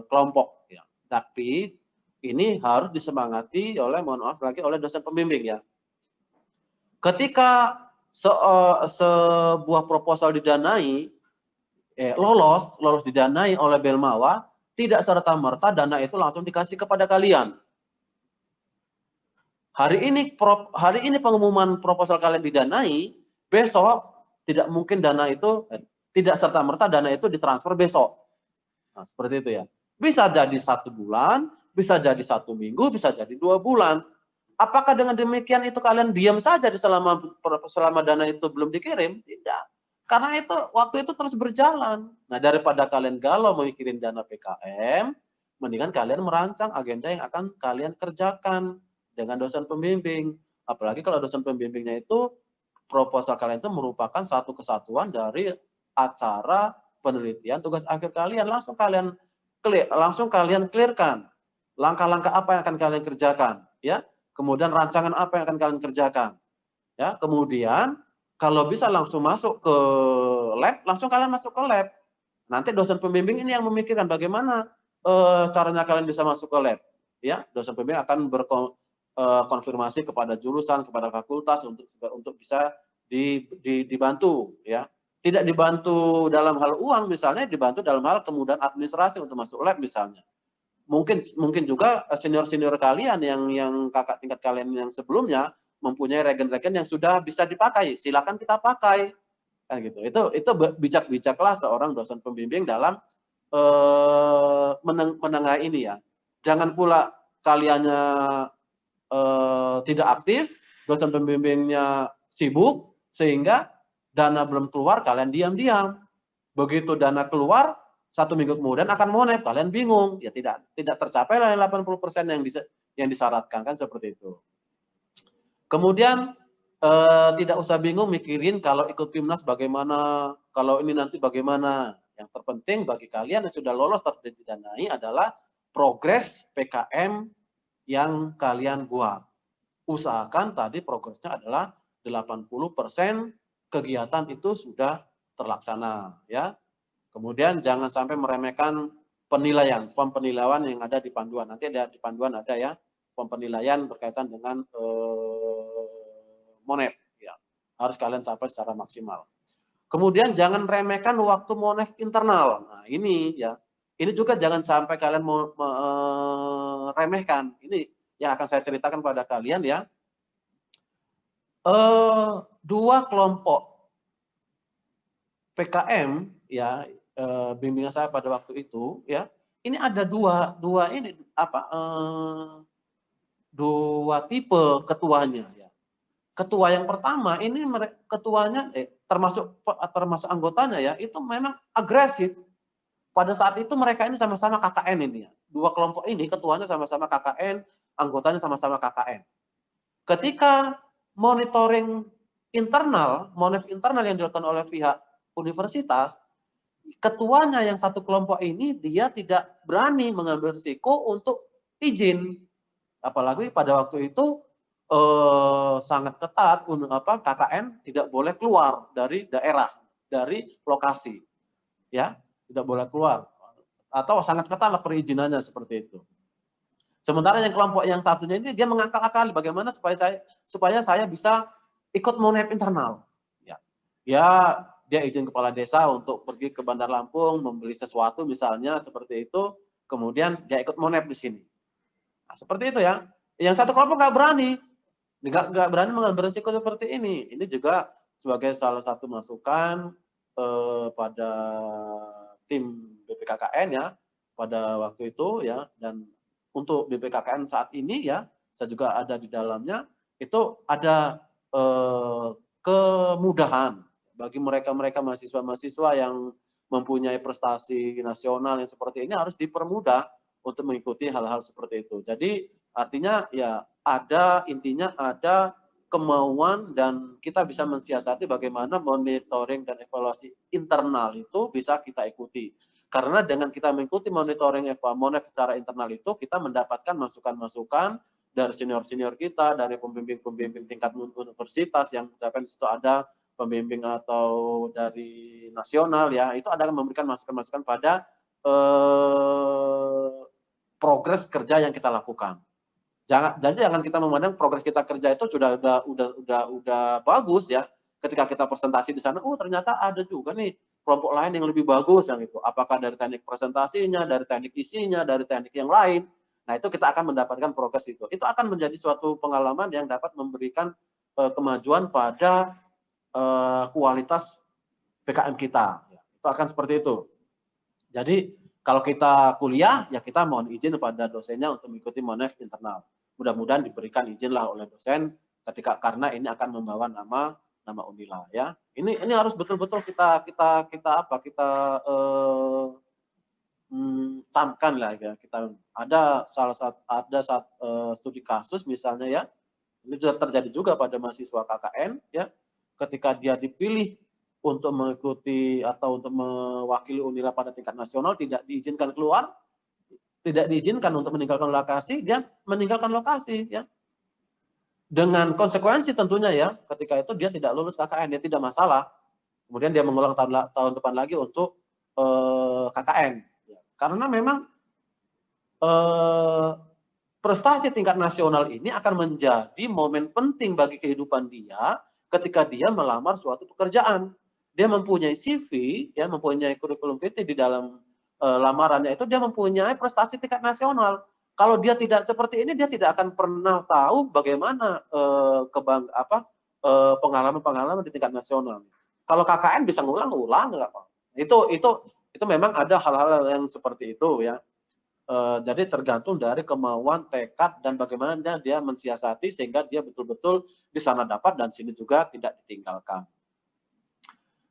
kelompok. Ya. Tapi ini harus disemangati oleh, mohon maaf lagi, oleh dosen pembimbing ya. Ketika sebuah proposal didanai, lolos didanai oleh Belmawa, tidak serta-merta dana itu langsung dikasih kepada kalian. Hari ini pengumuman proposal kalian didanai, besok tidak mungkin dana itu, tidak serta-merta dana itu ditransfer besok. Nah, seperti itu ya. Bisa jadi 1 bulan, bisa jadi 1 minggu, bisa jadi 2 bulan. Apakah dengan demikian itu kalian diam saja selama dana itu belum dikirim? Tidak. Karena itu waktu itu terus berjalan. Nah, daripada kalian galau memikirin dana PKM, mendingan kalian merancang agenda yang akan kalian kerjakan dengan dosen pembimbing. Apalagi kalau dosen pembimbingnya itu proposal kalian itu merupakan satu kesatuan dari acara penelitian tugas akhir kalian. Langsung kalian clearkan langkah-langkah apa yang akan kalian kerjakan, ya. Kemudian rancangan apa yang akan kalian kerjakan, ya. Kemudian kalau bisa langsung masuk ke lab, langsung kalian masuk ke lab. Nanti dosen pembimbing ini yang memikirkan bagaimana caranya kalian bisa masuk ke lab, ya. Dosen pembimbing akan berkonfirmasi kepada jurusan, kepada fakultas untuk bisa dibantu, ya. Tidak dibantu dalam hal uang misalnya, dibantu dalam hal kemudahan administrasi untuk masuk lab misalnya. Mungkin juga senior-senior kalian yang kakak tingkat kalian yang sebelumnya mempunyai regen-regen yang sudah bisa dipakai, silakan kita pakai, kan gitu. Itu bijak-bijaklah seorang dosen pembimbing dalam menengah ini, ya. Jangan pula kaliannya tidak aktif, dosen pembimbingnya sibuk sehingga dana belum keluar, kalian diam-diam. Begitu dana keluar, 1 minggu kemudian akan monet, kalian bingung, ya tidak tercapai lah 80% yang disyaratkan, kan seperti itu. Kemudian tidak usah bingung mikirin kalau ikut PIMNAS bagaimana, kalau ini nanti bagaimana. Yang terpenting bagi kalian yang sudah lolos terdanai adalah progres PKM yang kalian buat. Usahakan tadi progresnya adalah 80% kegiatan itu sudah terlaksana, ya. Kemudian jangan sampai meremehkan penilaian, form penilaian yang ada di panduan. Nanti ada di panduan ada, ya, form penilaian berkaitan dengan monef, ya. Harus kalian capai secara maksimal. Kemudian jangan remehkan waktu monef internal. Nah, ini, ya. Ini juga jangan sampai kalian remehkan. Ini yang akan saya ceritakan pada kalian, ya. 2 kelompok PKM, ya, bimbingan saya pada waktu itu, ya, ini ada dua ini dua tipe ketuanya, ya. Ketua yang pertama ini ketuanya termasuk anggotanya, ya, itu memang agresif. Pada saat itu mereka ini sama-sama KKN ini, ya. 2 kelompok ini ketuanya sama-sama KKN, anggotanya sama-sama KKN. Ketika monitoring internal, monef internal yang dilakukan oleh pihak universitas, ketuanya yang satu kelompok ini dia tidak berani mengambil risiko untuk izin, apalagi pada waktu itu sangat ketat KKN tidak boleh keluar dari daerah, dari lokasi, ya, tidak boleh keluar atau sangat ketat lah perizinannya seperti itu. Sementara yang kelompok yang satunya ini dia mengakal-akali bagaimana supaya saya bisa ikut monef internal, ya. Dia izin kepala desa untuk pergi ke Bandar Lampung membeli sesuatu misalnya seperti itu, kemudian dia ikut monef di sini. Nah, seperti itu, ya. Yang satu kelompok nggak berani mengambil risiko seperti ini. Ini juga sebagai salah satu masukan pada tim BPKKN, ya, pada waktu itu, ya, dan untuk BPKKN saat ini, ya, saya juga ada di dalamnya, itu ada kemudahan bagi mereka mahasiswa-mahasiswa yang mempunyai prestasi nasional yang seperti ini harus dipermudah untuk mengikuti hal-hal seperti itu. Jadi artinya, ya, intinya ada kemauan dan kita bisa mensiasati bagaimana monitoring dan evaluasi internal itu bisa kita ikuti. Karena dengan kita mengikuti monitoring monef secara internal itu, kita mendapatkan masukan-masukan dari senior-senior kita, dari pembimbing-pembimbing tingkat universitas yang misalkan di situ ada pembimbing atau dari nasional, ya, itu ada memberikan masukan-masukan pada progres kerja yang kita lakukan. Jadi jangan kita memandang progres kita kerja itu udah bagus, ya. Ketika kita presentasi di sana, ternyata ada juga nih kelompok lain yang lebih bagus yang itu. Apakah dari teknik presentasinya, dari teknik isinya, dari teknik yang lain. Nah, itu kita akan mendapatkan progres itu. Itu akan menjadi suatu pengalaman yang dapat memberikan kemajuan pada kualitas PKM kita. Itu akan seperti itu. Jadi kalau kita kuliah, ya kita mohon izin kepada dosennya untuk mengikuti monef internal. mudah-mudahan diberikan izin lah oleh dosen karena ini akan membawa nama Unila ya. Ini harus betul-betul kita camkan lah ya. Kita ada studi kasus misalnya ya. Ini sudah terjadi juga pada mahasiswa KKN ya. Ketika dia dipilih untuk mengikuti atau untuk mewakili Unila pada tingkat nasional tidak diizinkan keluar, tidak diizinkan untuk meninggalkan lokasi, dia meninggalkan lokasi ya. Dengan konsekuensi tentunya ya, ketika itu dia tidak lulus KKN, dia tidak masalah. Kemudian dia mengulang tahun depan lagi untuk KKN. Karena memang prestasi tingkat nasional ini akan menjadi momen penting bagi kehidupan dia ketika dia melamar suatu pekerjaan. Dia mempunyai CV, ya mempunyai kurikulum vitae di dalam lamarannya itu dia mempunyai prestasi tingkat nasional. Kalau dia tidak seperti ini, dia tidak akan pernah tahu bagaimana pengalaman-pengalaman di tingkat nasional. Kalau KKN bisa ngulang-ulang nggak apa. Itu memang ada hal-hal yang seperti itu ya. Jadi tergantung dari kemauan, tekad, dan bagaimana dia mensiasati sehingga dia betul-betul di sana dapat dan sini juga tidak ditinggalkan.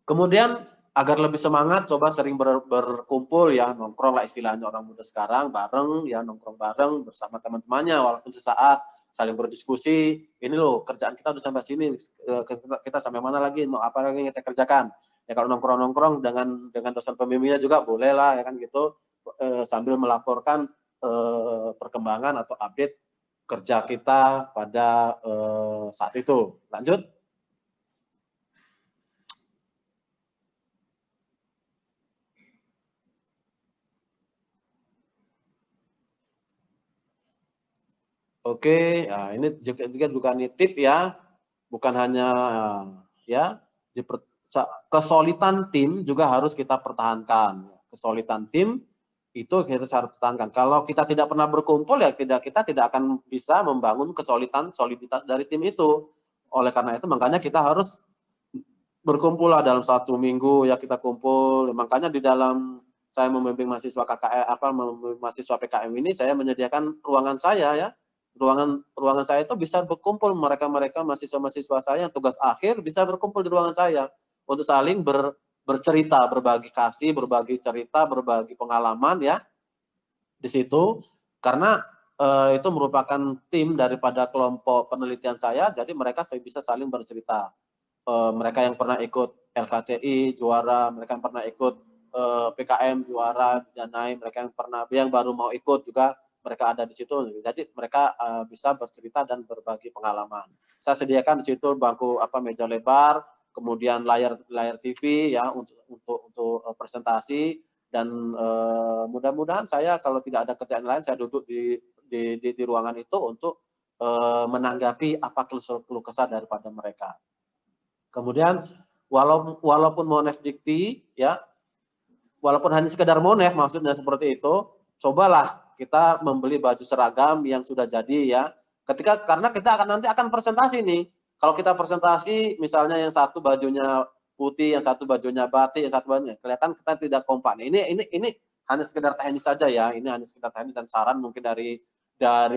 Kemudian agar lebih semangat, coba sering berkumpul ya, nongkrong lah istilahnya orang muda sekarang, bareng ya, nongkrong bareng bersama teman-temannya walaupun sesaat, saling berdiskusi. Ini loh kerjaan kita udah sampai sini, kita sampai mana lagi, mau apa lagi yang kita kerjakan. Ya kalau nongkrong-nongkrong dengan dosen pembimbingnya juga boleh lah ya kan gitu. Sambil melaporkan perkembangan atau update kerja kita pada saat itu. Lanjut. Oke, nah ini juga nitip ya, bukan hanya ya kesolidan tim juga harus kita pertahankan. Kesolidan tim itu kita harus pertahankan. Kalau kita tidak pernah berkumpul ya kita tidak akan bisa membangun soliditas dari tim itu. Oleh karena itu makanya kita harus berkumpul lah dalam 1 minggu ya kita kumpul. Makanya di dalam saya membimbing mahasiswa mahasiswa PKM ini saya menyediakan ruangan saya ya. Ruangan saya itu bisa berkumpul mereka mahasiswa-mahasiswa saya yang tugas akhir bisa berkumpul di ruangan saya untuk saling bercerita, berbagi kasih, berbagi cerita, berbagi pengalaman ya di situ karena itu merupakan tim daripada kelompok penelitian saya, jadi mereka bisa saling bercerita. Mereka yang pernah ikut LKTI juara, mereka yang pernah ikut PKM juara, Danai, mereka yang baru mau ikut juga mereka ada di situ. Jadi mereka bisa bercerita dan berbagi pengalaman. Saya sediakan di situ bangku meja lebar, kemudian layar TV ya untuk presentasi dan mudah-mudahan saya kalau tidak ada kerjaan lain saya duduk di ruangan itu untuk menanggapi apa keluh kesah daripada mereka. Kemudian walaupun monef dikti ya, walaupun hanya sekedar monef maksudnya seperti itu, cobalah kita membeli baju seragam yang sudah jadi ya. Karena kita nanti akan presentasi nih. Kalau kita presentasi misalnya yang satu bajunya putih, yang satu bajunya batik, yang satu bajunya kelihatan kita tidak kompak. Ini hanya sekedar teknis saja ya. Ini hanya sekedar teknis dan saran mungkin dari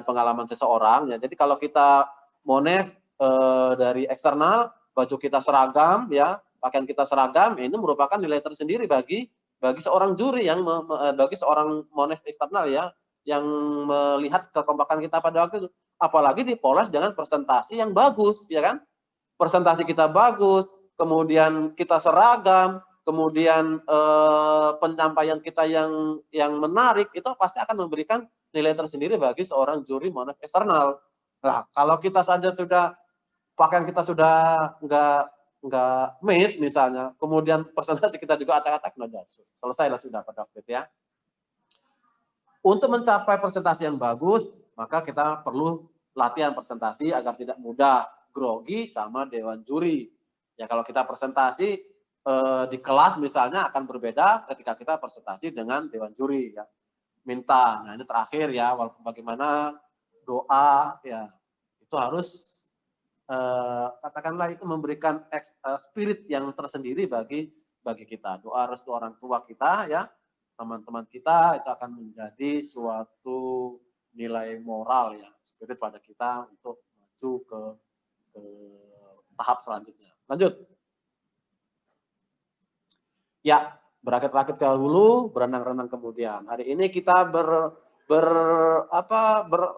pengalaman seseorang ya. Jadi kalau kita monef dari eksternal, baju kita seragam ya, pakaian kita seragam, ini merupakan nilai tersendiri bagi seorang juri bagi seorang monef eksternal ya yang melihat kekompakan kita pada waktu itu, apalagi dipoles dengan presentasi yang bagus ya kan, presentasi kita bagus, kemudian kita seragam, kemudian penyampaian kita yang menarik, itu pasti akan memberikan nilai tersendiri bagi seorang juri monef eksternal. Nah kalau kita saja sudah pakaian kita sudah nggak match misalnya, kemudian presentasi kita juga acak-acak, selesai lah sudah pada waktu itu ya. Untuk mencapai presentasi yang bagus, maka kita perlu latihan presentasi agar tidak mudah grogi sama dewan juri. Ya kalau kita presentasi di kelas misalnya akan berbeda ketika kita presentasi dengan dewan juri ya. Minta, nah ini terakhir ya, walaupun bagaimana doa ya itu harus katakanlah itu memberikan spirit yang tersendiri bagi kita. Doa restu orang tua kita ya, teman-teman kita itu akan menjadi suatu nilai moral ya, spirit pada kita untuk maju ke tahap selanjutnya. Lanjut. Ya, berakit-rakit dahulu, berenang-renang kemudian. Hari ini kita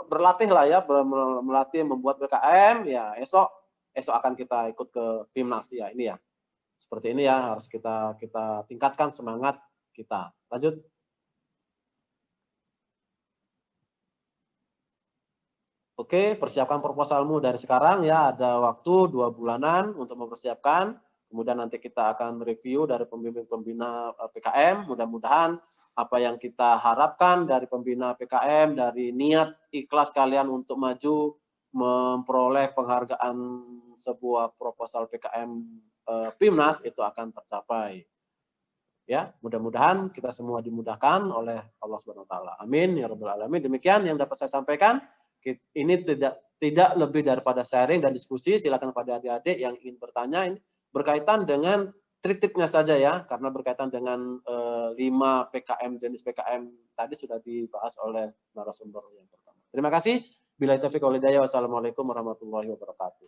berlatih lah ya, melatih membuat PKM. Ya, esok akan kita ikut ke Timnas ya ini ya. Seperti ini ya, harus kita tingkatkan semangat kita. Lanjut. Oke, persiapkan proposalmu dari sekarang ya, ada waktu 2 bulanan untuk mempersiapkan. Kemudian nanti kita akan review dari pembimbing pembina PKM. Mudah-mudahan apa yang kita harapkan dari pembina PKM, dari niat ikhlas kalian untuk maju memperoleh penghargaan sebuah proposal PKM PIMNAS itu akan tercapai. Ya, mudah-mudahan kita semua dimudahkan oleh Allah Subhanahu wa taala. Amin ya rabbal alamin. Demikian yang dapat saya sampaikan. Ini tidak lebih daripada sharing dan diskusi. Silakan pada adik-adik yang ingin bertanya, ini berkaitan dengan trik-triknya saja ya, karena berkaitan dengan 5 PKM jenis PKM tadi sudah dibahas oleh narasumber yang pertama. Terima kasih. Billahi taufiq wal hidayah. Wassalamualaikum warahmatullahi wabarakatuh.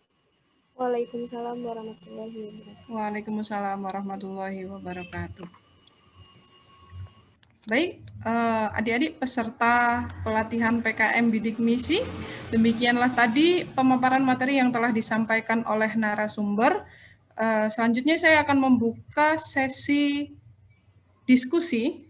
Waalaikumsalam warahmatullahi wabarakatuh. Waalaikumsalam warahmatullahi wabarakatuh. Baik, adik-adik peserta pelatihan PKM Bidik Misi, demikianlah tadi pemaparan materi yang telah disampaikan oleh narasumber. Selanjutnya saya akan membuka sesi diskusi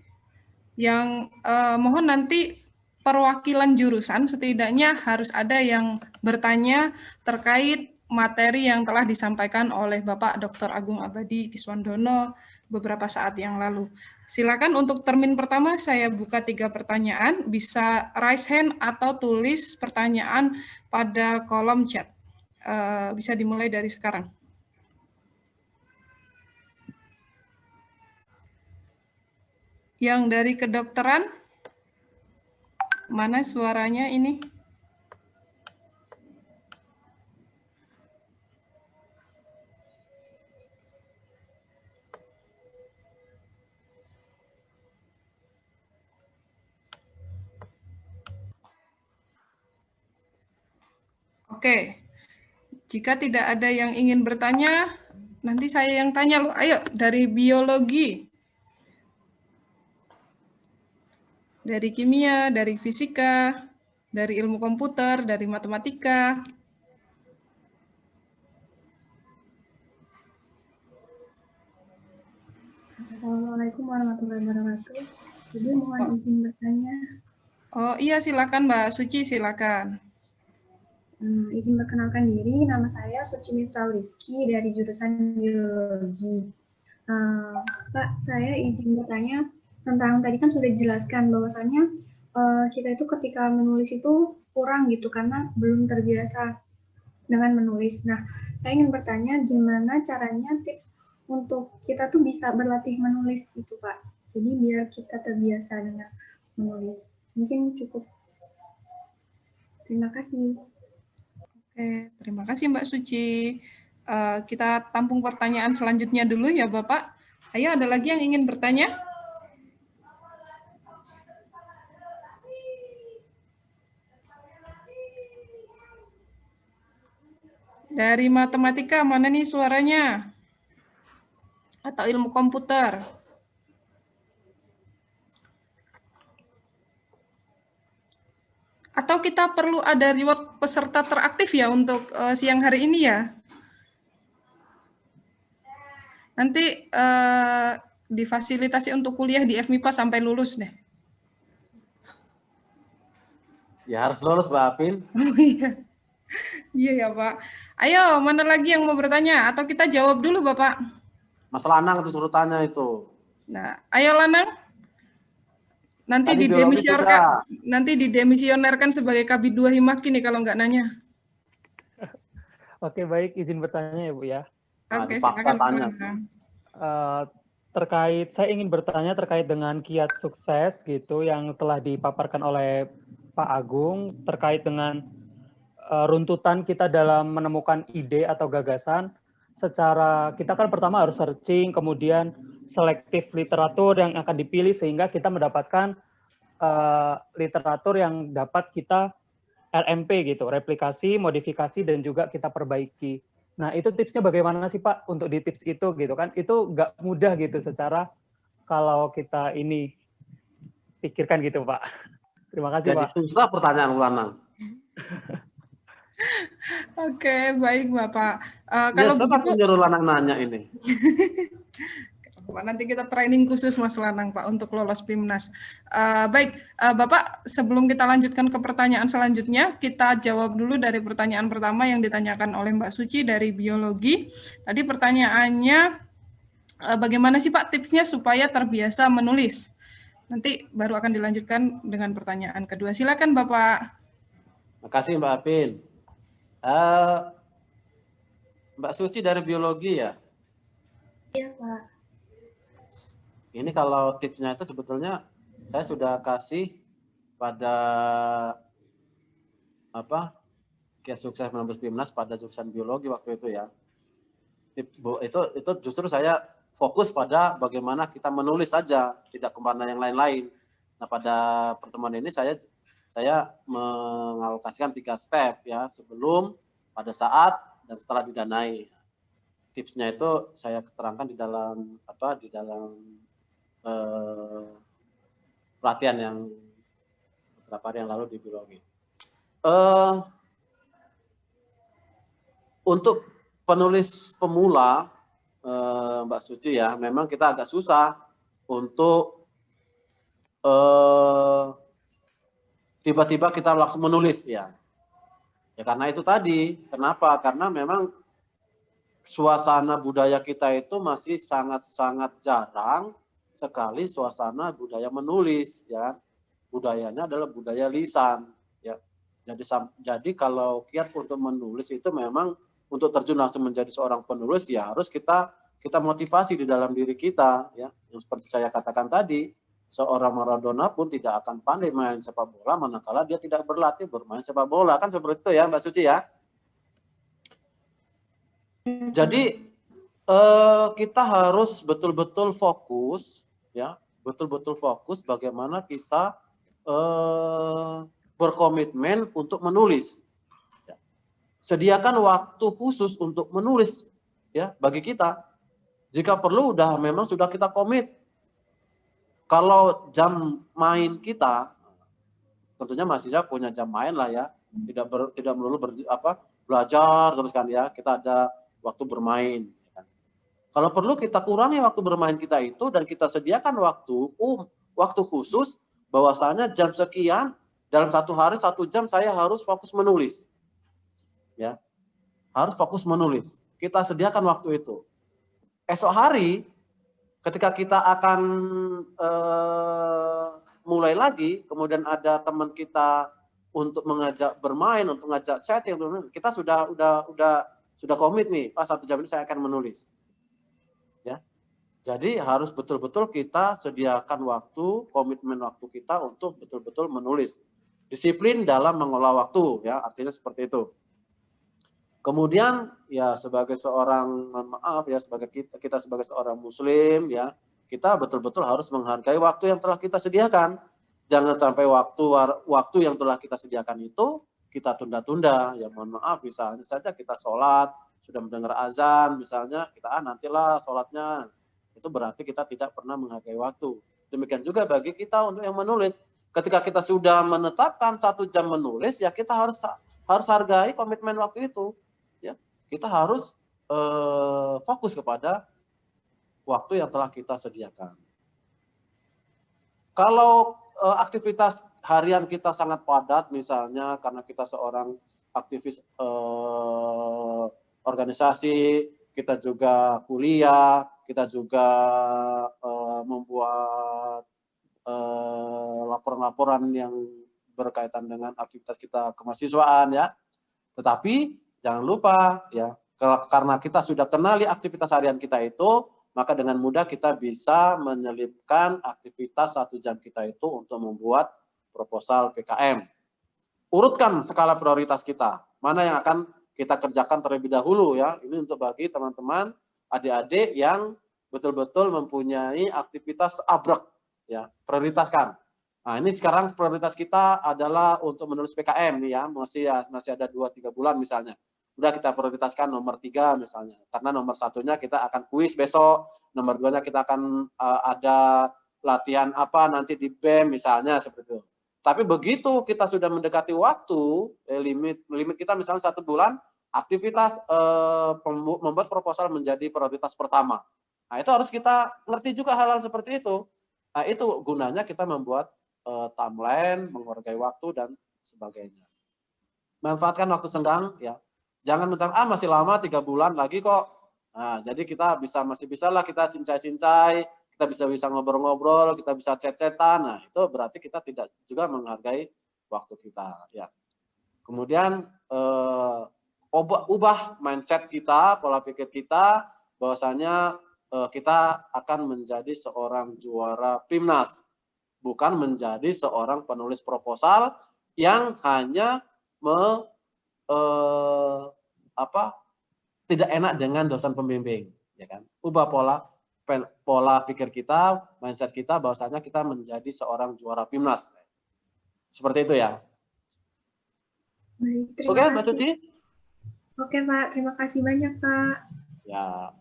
yang mohon nanti perwakilan jurusan setidaknya harus ada yang bertanya terkait materi yang telah disampaikan oleh Bapak Dr. Agung Abadi Kiswandono beberapa saat yang lalu. Silakan untuk termin pertama saya buka 3 pertanyaan, bisa raise hand atau tulis pertanyaan pada kolom chat. Bisa dimulai dari sekarang. Yang dari kedokteran, mana suaranya ini? Oke, jika tidak ada yang ingin bertanya, nanti saya yang tanya loh. Ayo, dari biologi, dari kimia, dari fisika, dari ilmu komputer, dari matematika. Assalamualaikum warahmatullahi wabarakatuh. Jadi mohon izin bertanya. Oh iya, silakan Mbak Suci, silakan. Izin perkenalkan diri, nama saya Suci Miftahul Rizky dari jurusan biologi. Pak, saya izin bertanya tentang tadi kan sudah dijelaskan bahwasannya kita itu ketika menulis itu kurang gitu karena belum terbiasa dengan menulis. Nah, saya ingin bertanya gimana caranya tips untuk kita tuh bisa berlatih menulis itu, Pak. Jadi biar kita terbiasa dengan menulis. Mungkin cukup. Terima kasih. Oke, terima kasih Mbak Suci. Kita tampung pertanyaan selanjutnya dulu ya Bapak. Ayo, ada lagi yang ingin bertanya? Dari matematika, mana nih suaranya? Atau ilmu komputer? Atau kita perlu ada reward peserta teraktif ya untuk siang hari ini ya? Nanti difasilitasi untuk kuliah di FMIPA sampai lulus deh. Ya harus lulus Mbak Apin. Oh iya. Iya ya Pak. Ayo, mana lagi yang mau bertanya? Atau kita jawab dulu Bapak? Mas Lanang itu suruh tanya itu. Nah, ayo Lanang. Nanti didemisionerkan sebagai Kabid 2 Himaki nih kalau nggak nanya. Oke, baik, izin bertanya ya Bu ya. Oke, silakan tanya. Saya ingin bertanya terkait dengan kiat sukses gitu yang telah dipaparkan oleh Pak Agung terkait dengan runtutan kita dalam menemukan ide atau gagasan. Secara kita kan pertama harus searching, kemudian selektif literatur yang akan dipilih sehingga kita mendapatkan literatur yang dapat kita RMP gitu, replikasi, modifikasi, dan juga kita perbaiki. Nah, itu tipsnya bagaimana sih Pak untuk di tips itu gitu kan? Itu nggak mudah gitu secara kalau kita ini pikirkan gitu Pak. Terima kasih Jadi Pak. susah pertanyaan Lanang. Oke, baik Bapak. Ya, Kalau siapa begitu, nyuruh Lanang nanya ini? nanti kita training khusus Mas Lanang Pak untuk lolos PIMNAS. Baik, Bapak, sebelum kita lanjutkan ke pertanyaan selanjutnya, kita jawab dulu dari pertanyaan pertama yang ditanyakan oleh Mbak Suci dari biologi. Tadi pertanyaannya, bagaimana sih Pak tipsnya supaya terbiasa menulis? Nanti baru akan dilanjutkan dengan pertanyaan kedua. Silakan Bapak. Makasih Mbak Apin. Mbak Suci dari biologi ya? Iya, Pak. Ini kalau tipsnya itu sebetulnya saya sudah kasih pada Kiat Sukses Menembus PIMNAS pada jurusan biologi waktu itu ya. Itu justru saya fokus pada bagaimana kita menulis saja, tidak kemana yang lain-lain. Nah, pada pertemuan ini saya mengalokasikan 3 step ya, sebelum, pada saat, dan setelah didanai. Tipsnya itu saya terangkan di dalam pelatihan yang beberapa hari yang lalu di biologi. Untuk penulis pemula, Mbak Suci ya, memang kita agak susah untuk tiba-tiba kita langsung menulis ya. Ya karena itu tadi, kenapa? Karena memang suasana budaya kita itu masih sangat-sangat jarang sekali suasana budaya menulis ya. Budayanya adalah budaya lisan ya. Jadi kalau kiat untuk menulis itu memang untuk terjun langsung menjadi seorang penulis ya harus kita motivasi di dalam diri kita ya. Yang seperti saya katakan tadi, seorang Maradona pun tidak akan pandai main sepak bola manakala dia tidak berlatih bermain sepak bola, kan seperti itu ya Mbak Suci ya. Jadi kita harus betul-betul fokus ya, betul-betul fokus bagaimana kita berkomitmen untuk menulis. Sediakan waktu khusus untuk menulis ya bagi kita. Jika perlu memang sudah kita komit. Kalau jam main kita, tentunya mahasiswa punya jam main lah ya, tidak melulu belajar terus kan ya, kita ada waktu bermain. Kalau perlu kita kurangi waktu bermain kita itu dan kita sediakan waktu khusus bahwasanya jam sekian dalam 1 hari 1 jam saya harus fokus menulis. Ya. Harus fokus menulis. Kita sediakan waktu itu. Esok hari ketika kita akan mulai lagi, kemudian ada teman kita untuk mengajak bermain, untuk mengajak chatting, kita sudah komit nih, 1 jam ini saya akan menulis. Ya. Jadi harus betul-betul kita sediakan waktu, komitmen waktu kita untuk betul-betul menulis. Disiplin dalam mengolah waktu, ya artinya seperti itu. Kemudian ya sebagai seorang, kita sebagai seorang Muslim ya, kita betul-betul harus menghargai waktu yang telah kita sediakan. Jangan sampai waktu yang telah kita sediakan itu kita tunda-tunda. Ya mohon maaf, misalnya saja kita sholat, sudah mendengar azan, misalnya kita nantilah sholatnya. Itu berarti kita tidak pernah menghargai waktu. Demikian juga bagi kita untuk yang menulis. Ketika kita sudah menetapkan 1 jam menulis, ya kita harus hargai komitmen waktu itu. Ya, kita harus fokus kepada waktu yang telah kita sediakan. Kalau aktivitas harian kita sangat padat, misalnya karena kita seorang aktivis organisasi, kita juga kuliah, kita juga membuat laporan-laporan yang berkaitan dengan aktivitas kita kemahasiswaan ya. Tetapi jangan lupa ya, karena kita sudah kenali aktivitas harian kita itu, maka dengan mudah kita bisa menyelipkan aktivitas 1 jam kita itu untuk membuat proposal PKM. Urutkan skala prioritas kita, mana yang akan kita kerjakan terlebih dahulu ya. Ini untuk bagi teman-teman adik-adik yang betul-betul mempunyai aktivitas abrek ya, prioritaskan. Nah, ini sekarang prioritas kita adalah untuk menulis PKM nih ya, masih ada 2-3 bulan misalnya. Udah kita prioritaskan nomor 3 misalnya, karena nomor 1-nya kita akan kuis besok, nomor 2-nya kita akan ada latihan apa nanti di BEM misalnya seperti itu. Tapi begitu kita sudah mendekati waktu, limit kita misalnya 1 bulan, aktivitas membuat proposal menjadi prioritas pertama. Nah, itu harus kita ngerti juga hal-hal seperti itu. Nah, itu gunanya kita membuat timeline, menghargai waktu, dan sebagainya. Manfaatkan waktu senggang, ya. Jangan mentang, masih lama 3 bulan lagi kok. Nah, jadi kita masih bisa lah kita cincai-cincai, kita bisa ngobrol-ngobrol, kita bisa chat-chatan. Nah, itu berarti kita tidak juga menghargai waktu kita, ya. Kemudian ubah mindset kita, pola pikir kita, bahwasanya kita akan menjadi seorang juara PIMNAS, bukan menjadi seorang penulis proposal yang hanya tidak enak dengan dosen pembimbing, ya kan? Ubah pola pikir kita, mindset kita, bahwasanya kita menjadi seorang juara PIMNAS. Seperti itu ya. Baik, terima Oke, Mbak kasih. Suci? Oke, Pak. Terima kasih banyak, Pak. Ya,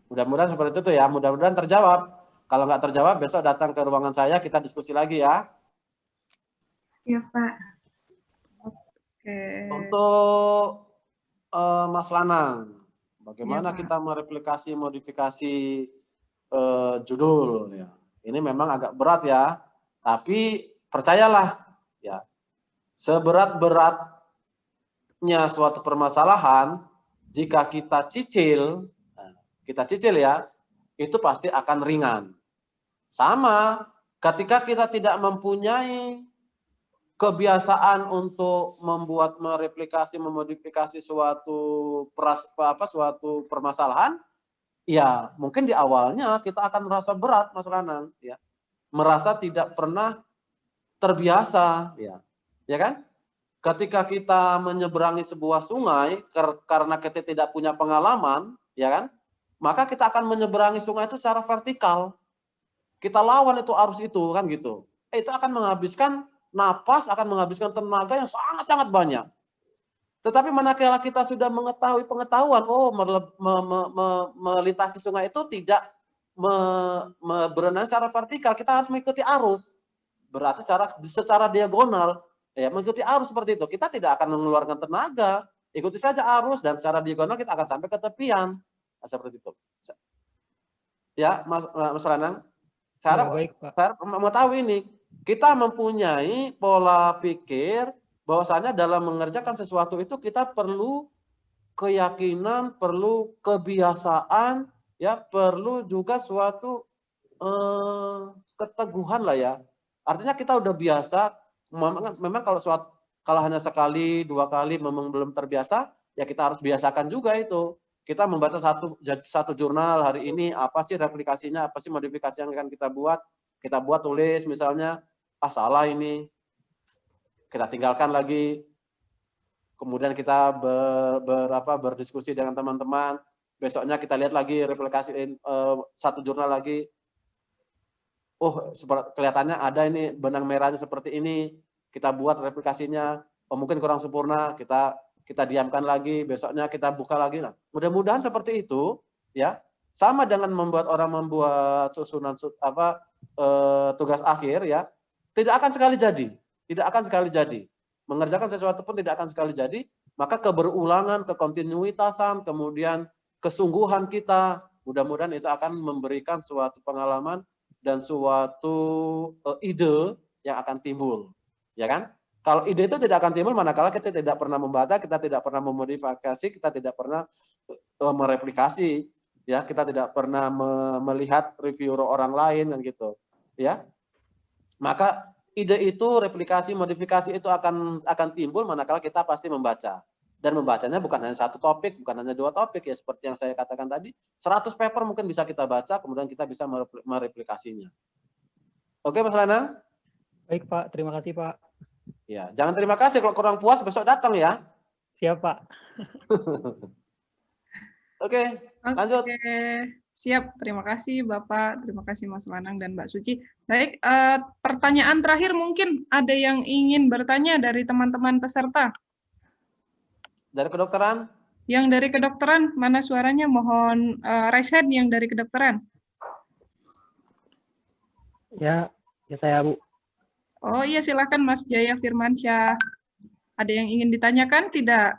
mudah-mudahan seperti itu ya. Mudah-mudahan terjawab. Kalau nggak terjawab, besok datang ke ruangan saya, kita diskusi lagi ya. Ya, Pak. Oke. Untuk Mas Lanang, bagaimana Ya, Pak. kita mereplikasi modifikasi judul ya. Ini memang agak berat ya, tapi percayalah ya, seberat-beratnya suatu permasalahan, jika kita cicil ya, itu pasti akan ringan. Sama ketika kita tidak mempunyai kebiasaan untuk mereplikasi, memodifikasi suatu permasalahan, ya mungkin di awalnya kita akan merasa berat, Mas Lanang, ya, merasa tidak pernah terbiasa, ya kan? Ketika kita menyeberangi sebuah sungai karena kita tidak punya pengalaman, ya kan? Maka kita akan menyeberangi sungai itu secara vertikal. Kita lawan itu arus itu kan gitu. Itu akan menghabiskan napas, akan menghabiskan tenaga yang sangat-sangat banyak. Tetapi manakala kita sudah mengetahui pengetahuan, melintasi sungai itu tidak berenang secara vertikal, kita harus mengikuti arus. Berarti secara diagonal, ya mengikuti arus seperti itu. Kita tidak akan mengeluarkan tenaga, ikuti saja arus dan secara diagonal kita akan sampai ke tepian. Nah, seperti itu. Ya, Mas Ranang. Saya mau tahu ini, kita mempunyai pola pikir bahwasanya dalam mengerjakan sesuatu itu kita perlu keyakinan, perlu kebiasaan, ya perlu juga suatu keteguhan lah ya. Artinya kita udah biasa, memang kalau hanya sekali, 2 kali memang belum terbiasa, ya kita harus biasakan juga itu. Kita membaca satu jurnal hari ini, apa sih replikasinya, apa sih modifikasi yang akan kita buat tulis misalnya, salah ini, kita tinggalkan lagi, kemudian kita berdiskusi dengan teman-teman, besoknya kita lihat lagi replikasi satu jurnal lagi, kelihatannya ada ini benang merahnya seperti ini, kita buat replikasinya, mungkin kurang sempurna, kita diamkan lagi, besoknya kita buka lagi. Nah, mudah-mudahan seperti itu, ya. Sama dengan orang membuat susunan tugas akhir, ya. Tidak akan sekali jadi. Mengerjakan sesuatu pun tidak akan sekali jadi. Maka keberulangan, kekontinuitasan, kemudian kesungguhan kita, mudah-mudahan itu akan memberikan suatu pengalaman dan suatu ide yang akan timbul, ya kan? Kalau ide itu tidak akan timbul manakala kita tidak pernah membaca, kita tidak pernah memodifikasi, kita tidak pernah mereplikasi, ya, kita tidak pernah melihat review orang lain kan gitu, ya. Maka ide itu, replikasi, modifikasi itu akan timbul manakala kita pasti membaca. Dan membacanya bukan hanya satu topik, bukan hanya 2 topik ya, seperti yang saya katakan tadi, 100 paper mungkin bisa kita baca, kemudian kita bisa mereplikasinya. Oke, Mas Lanang? Baik, Pak. Terima kasih, Pak. Ya, jangan terima kasih kalau kurang puas besok datang ya. Siap, Pak. Oke, lanjut. Oke, siap. Terima kasih Bapak, terima kasih Mas Wanang dan Mbak Suci. Baik, pertanyaan terakhir mungkin ada yang ingin bertanya dari teman-teman peserta. Dari kedokteran? Yang dari kedokteran, mana suaranya? Mohon raise hand yang dari kedokteran. Ya, ya saya Bu. Oh iya, silakan Mas Jaya Firmansyah. Ada yang ingin ditanyakan? Tidak?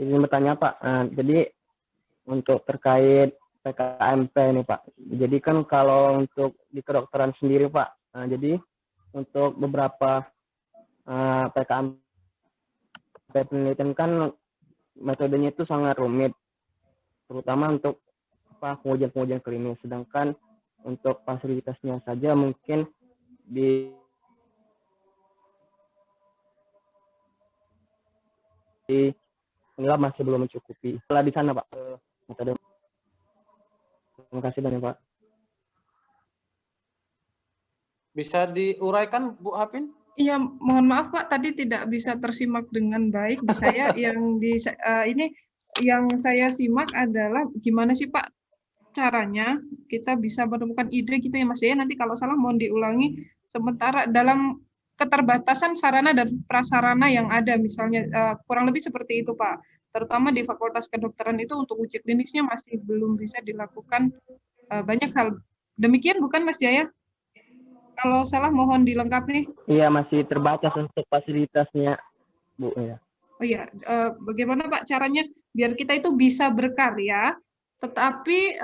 Izin bertanya Pak, jadi untuk terkait PKMP ini Pak, jadi kan kalau untuk di kedokteran sendiri Pak, jadi untuk beberapa PKMP penelitian kan metodenya itu sangat rumit, terutama untuk pengujian-pengujian klinis, sedangkan untuk fasilitasnya saja mungkin di enggak, masih belum mencukupi. Setelah di sana Pak, metode. Terima kasih banyak Pak. Bisa diuraikan Bu Hapin? Iya, mohon maaf Pak, tadi tidak bisa tersimak dengan baik di saya. Ini yang saya simak adalah gimana sih Pak caranya kita bisa menemukan ide gitu ya Mas Jaya. Nanti kalau salah mohon diulangi. Sementara dalam keterbatasan sarana dan prasarana yang ada, misalnya kurang lebih seperti itu Pak. Terutama di Fakultas Kedokteran itu untuk uji klinisnya masih belum bisa dilakukan banyak hal. Demikian bukan Mas Jaya? Kalau salah mohon dilengkapi. Iya, masih terbatas untuk fasilitasnya Bu ya. Oh iya, bagaimana Pak caranya biar kita itu bisa berkarya, tetapi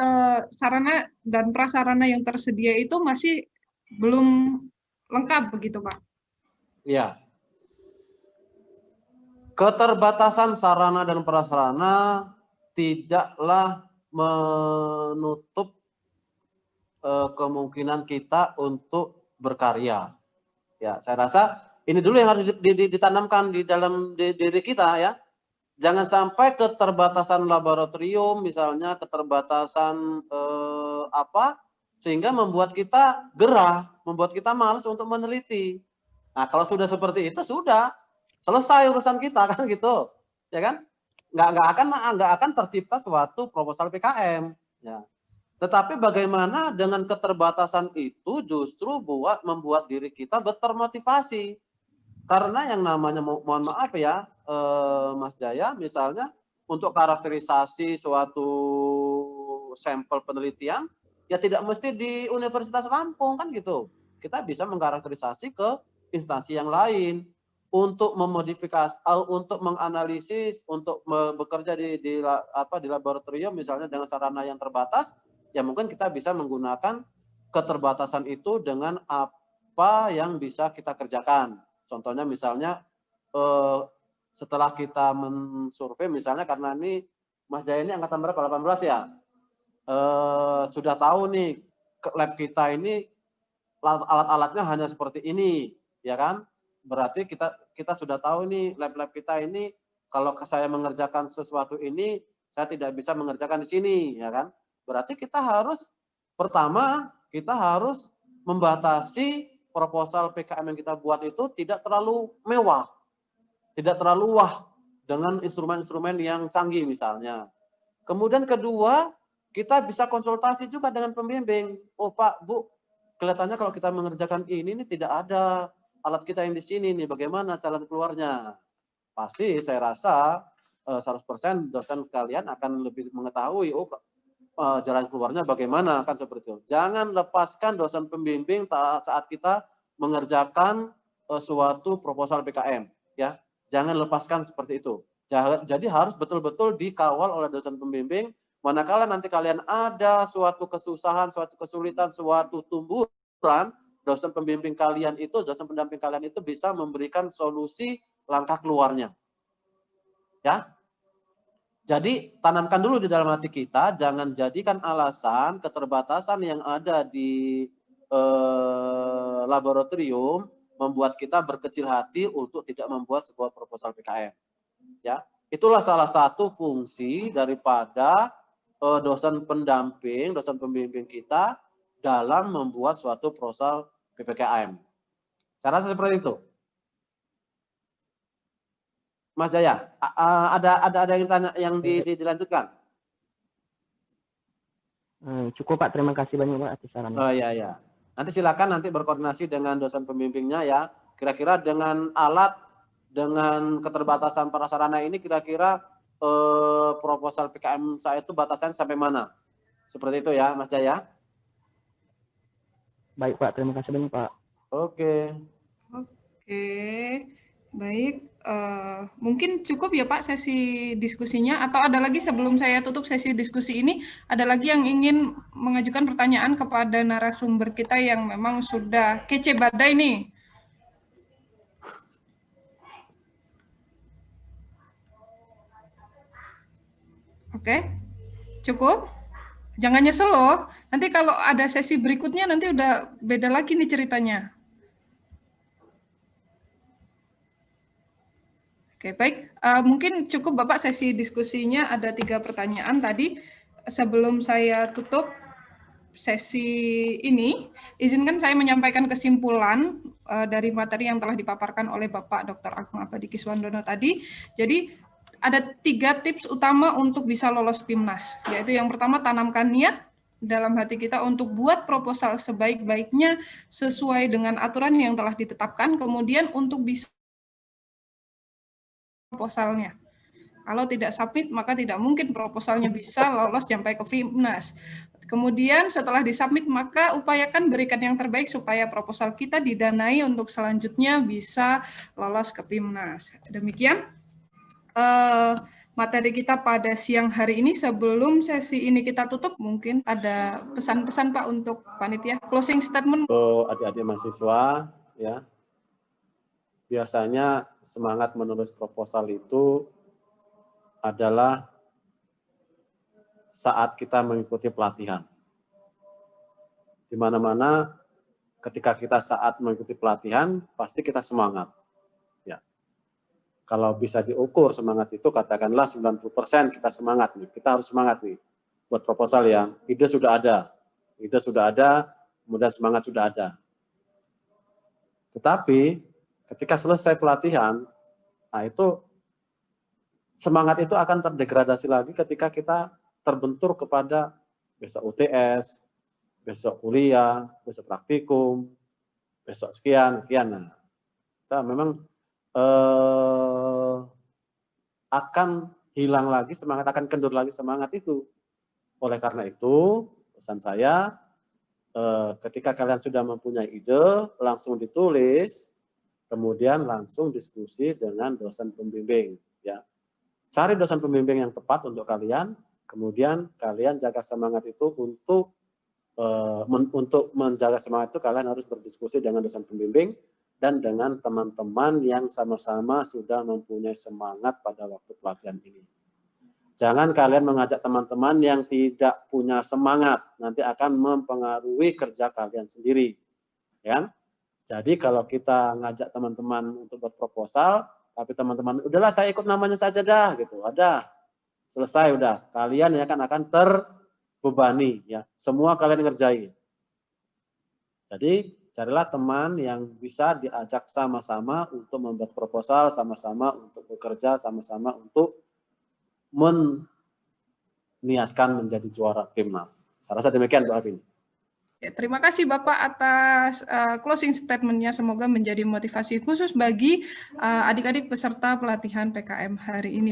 sarana dan prasarana yang tersedia itu masih belum lengkap begitu Pak? Iya. Keterbatasan sarana dan prasarana tidaklah menutup kemungkinan kita untuk berkarya. Ya, saya rasa ini dulu yang harus ditanamkan di dalam diri kita ya. Jangan sampai keterbatasan laboratorium, misalnya keterbatasan sehingga membuat kita gerah, membuat kita malas untuk meneliti. Nah, kalau sudah seperti itu sudah selesai urusan kita kan gitu, ya kan? Nggak akan tercipta suatu proposal PKM. Ya. Tetapi bagaimana dengan keterbatasan itu justru membuat diri kita termotivasi. Karena yang namanya, mohon maaf ya, Mas Jaya, misalnya untuk karakterisasi suatu sampel penelitian, ya tidak mesti di Universitas Lampung kan gitu. Kita bisa mengkarakterisasi ke instansi yang lain untuk memodifikasi, untuk menganalisis, untuk bekerja di laboratorium misalnya dengan sarana yang terbatas. Ya mungkin kita bisa menggunakan keterbatasan itu dengan apa yang bisa kita kerjakan. Contohnya misalnya setelah kita mensurvei misalnya, karena ini Mas Jaya ini angkatan berapa? 18 ya? Sudah tahu nih lab kita ini alat-alatnya hanya seperti ini, ya kan? Berarti kita sudah tahu nih lab-lab kita ini kalau saya mengerjakan sesuatu ini saya tidak bisa mengerjakan di sini, ya kan? Berarti kita harus pertama kita harus membatasi proposal PKM yang kita buat itu tidak terlalu mewah, tidak terlalu wah dengan instrumen-instrumen yang canggih misalnya. Kemudian kedua, kita bisa konsultasi juga dengan pembimbing. Oh Pak, Bu, kelihatannya kalau kita mengerjakan ini tidak ada alat kita yang di sini nih, bagaimana jalan keluarnya? Pasti saya rasa 100% dosen kalian akan lebih mengetahui, oh jalan keluarnya bagaimana, kan seperti itu. Jangan lepaskan dosen pembimbing saat kita mengerjakan suatu proposal PKM, ya. Jangan lepaskan seperti itu. Jadi harus betul-betul dikawal oleh dosen pembimbing. Manakala nanti kalian ada suatu kesusahan, suatu kesulitan, suatu tumbuhan, dosen pembimbing kalian itu, dosen pendamping kalian itu bisa memberikan solusi langkah keluarnya. Ya. Jadi tanamkan dulu di dalam hati kita, jangan jadikan alasan keterbatasan yang ada di laboratorium membuat kita berkecil hati untuk tidak membuat sebuah proposal PKM. Ya, itulah salah satu fungsi daripada dosen pendamping, dosen pembimbing kita dalam membuat suatu proposal PPKM. Saya rasa seperti itu. Mas Jaya, ada yang tanya yang dilanjutkan? Cukup Pak, terima kasih banyak Pak atas sarannya. Oh iya ya. Nanti silakan nanti berkoordinasi dengan dosen pembimbingnya ya. Kira-kira dengan alat, dengan keterbatasan prasarana ini kira-kira proposal PKM saya itu batasannya sampai mana? Seperti itu ya, Mas Jaya. Baik Pak, terima kasih banyak Pak. Oke. Oke, baik. Mungkin cukup ya Pak sesi diskusinya, atau ada lagi sebelum saya tutup sesi diskusi ini, ada lagi yang ingin mengajukan pertanyaan kepada narasumber kita yang memang sudah kece badai nih. Oke, cukup? Jangan nyesel loh, nanti kalau ada sesi berikutnya nanti udah beda lagi nih ceritanya. Oke, baik. Mungkin cukup Bapak sesi diskusinya, ada 3 pertanyaan tadi. Sebelum saya tutup sesi ini, izinkan saya menyampaikan kesimpulan dari materi yang telah dipaparkan oleh Bapak Dr. Agung Abadi Kiswandono tadi. Jadi, ada 3 tips utama untuk bisa lolos PIMNAS, yaitu yang pertama, tanamkan niat dalam hati kita untuk buat proposal sebaik-baiknya sesuai dengan aturan yang telah ditetapkan, kemudian untuk bisa proposalnya. Kalau tidak submit, maka tidak mungkin proposalnya bisa lolos sampai ke PIMNAS. Kemudian setelah disubmit, maka upayakan berikan yang terbaik supaya proposal kita didanai untuk selanjutnya bisa lolos ke PIMNAS. Demikian materi kita pada siang hari ini. Sebelum sesi ini kita tutup, mungkin ada pesan-pesan Pak untuk panitia. Closing statement. Adik-adik mahasiswa, ya. Biasanya semangat menulis proposal itu adalah saat kita mengikuti pelatihan. Di mana-mana ketika kita saat mengikuti pelatihan, pasti kita semangat. Ya. Kalau bisa diukur semangat itu, katakanlah 90% kita semangat nih. Kita harus semangat nih buat proposal ya. Ide sudah ada, kemudian semangat sudah ada. Tetapi ketika selesai pelatihan, nah itu semangat itu akan terdegradasi lagi ketika kita terbentur kepada besok UTS, besok kuliah, besok praktikum, besok sekian. Nah, kita memang akan hilang lagi semangat, akan kendur lagi semangat itu. Oleh karena itu, pesan saya, ketika kalian sudah mempunyai ide, langsung ditulis, kemudian langsung diskusi dengan dosen pembimbing. Ya. Cari dosen pembimbing yang tepat untuk kalian, kemudian kalian jaga semangat itu untuk menjaga semangat itu kalian harus berdiskusi dengan dosen pembimbing dan dengan teman-teman yang sama-sama sudah mempunyai semangat pada waktu pelatihan ini. Jangan kalian mengajak teman-teman yang tidak punya semangat, nanti akan mempengaruhi kerja kalian sendiri. Ya. Jadi kalau kita ngajak teman-teman untuk buat proposal, tapi teman-teman, udahlah saya ikut namanya saja dah, gitu. Ada, selesai udah. Kalian ya kan akan terbebani, ya. Semua kalian ngerjain. Jadi carilah teman yang bisa diajak sama-sama untuk membuat proposal, sama-sama untuk bekerja, sama-sama untuk meniatkan menjadi juara PIMNAS. Saya rasa demikian Bu Afin. Ya, terima kasih Bapak atas closing statement-nya. Semoga menjadi motivasi khusus bagi adik-adik peserta pelatihan PKM hari ini.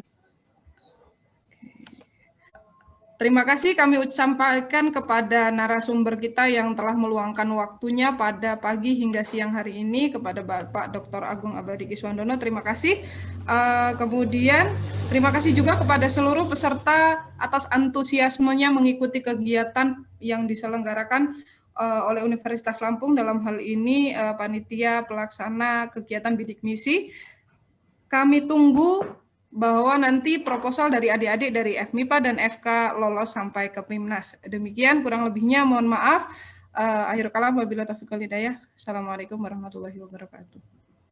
Terima kasih kami sampaikan kepada narasumber kita yang telah meluangkan waktunya pada pagi hingga siang hari ini, kepada Bapak Dr. Agung Abadi Kiswandono. Terima kasih. Kemudian terima kasih juga kepada seluruh peserta atas antusiasmenya mengikuti kegiatan yang diselenggarakan oleh Universitas Lampung, dalam hal ini panitia pelaksana kegiatan bidik misi. Kami tunggu bahwa nanti proposal dari adik-adik dari FMIPA dan FK lolos sampai ke PIMNAS. Demikian, kurang lebihnya mohon maaf. Akhirul kalam, wabillahi taufiq wal hidayah. Assalamualaikum warahmatullahi wabarakatuh.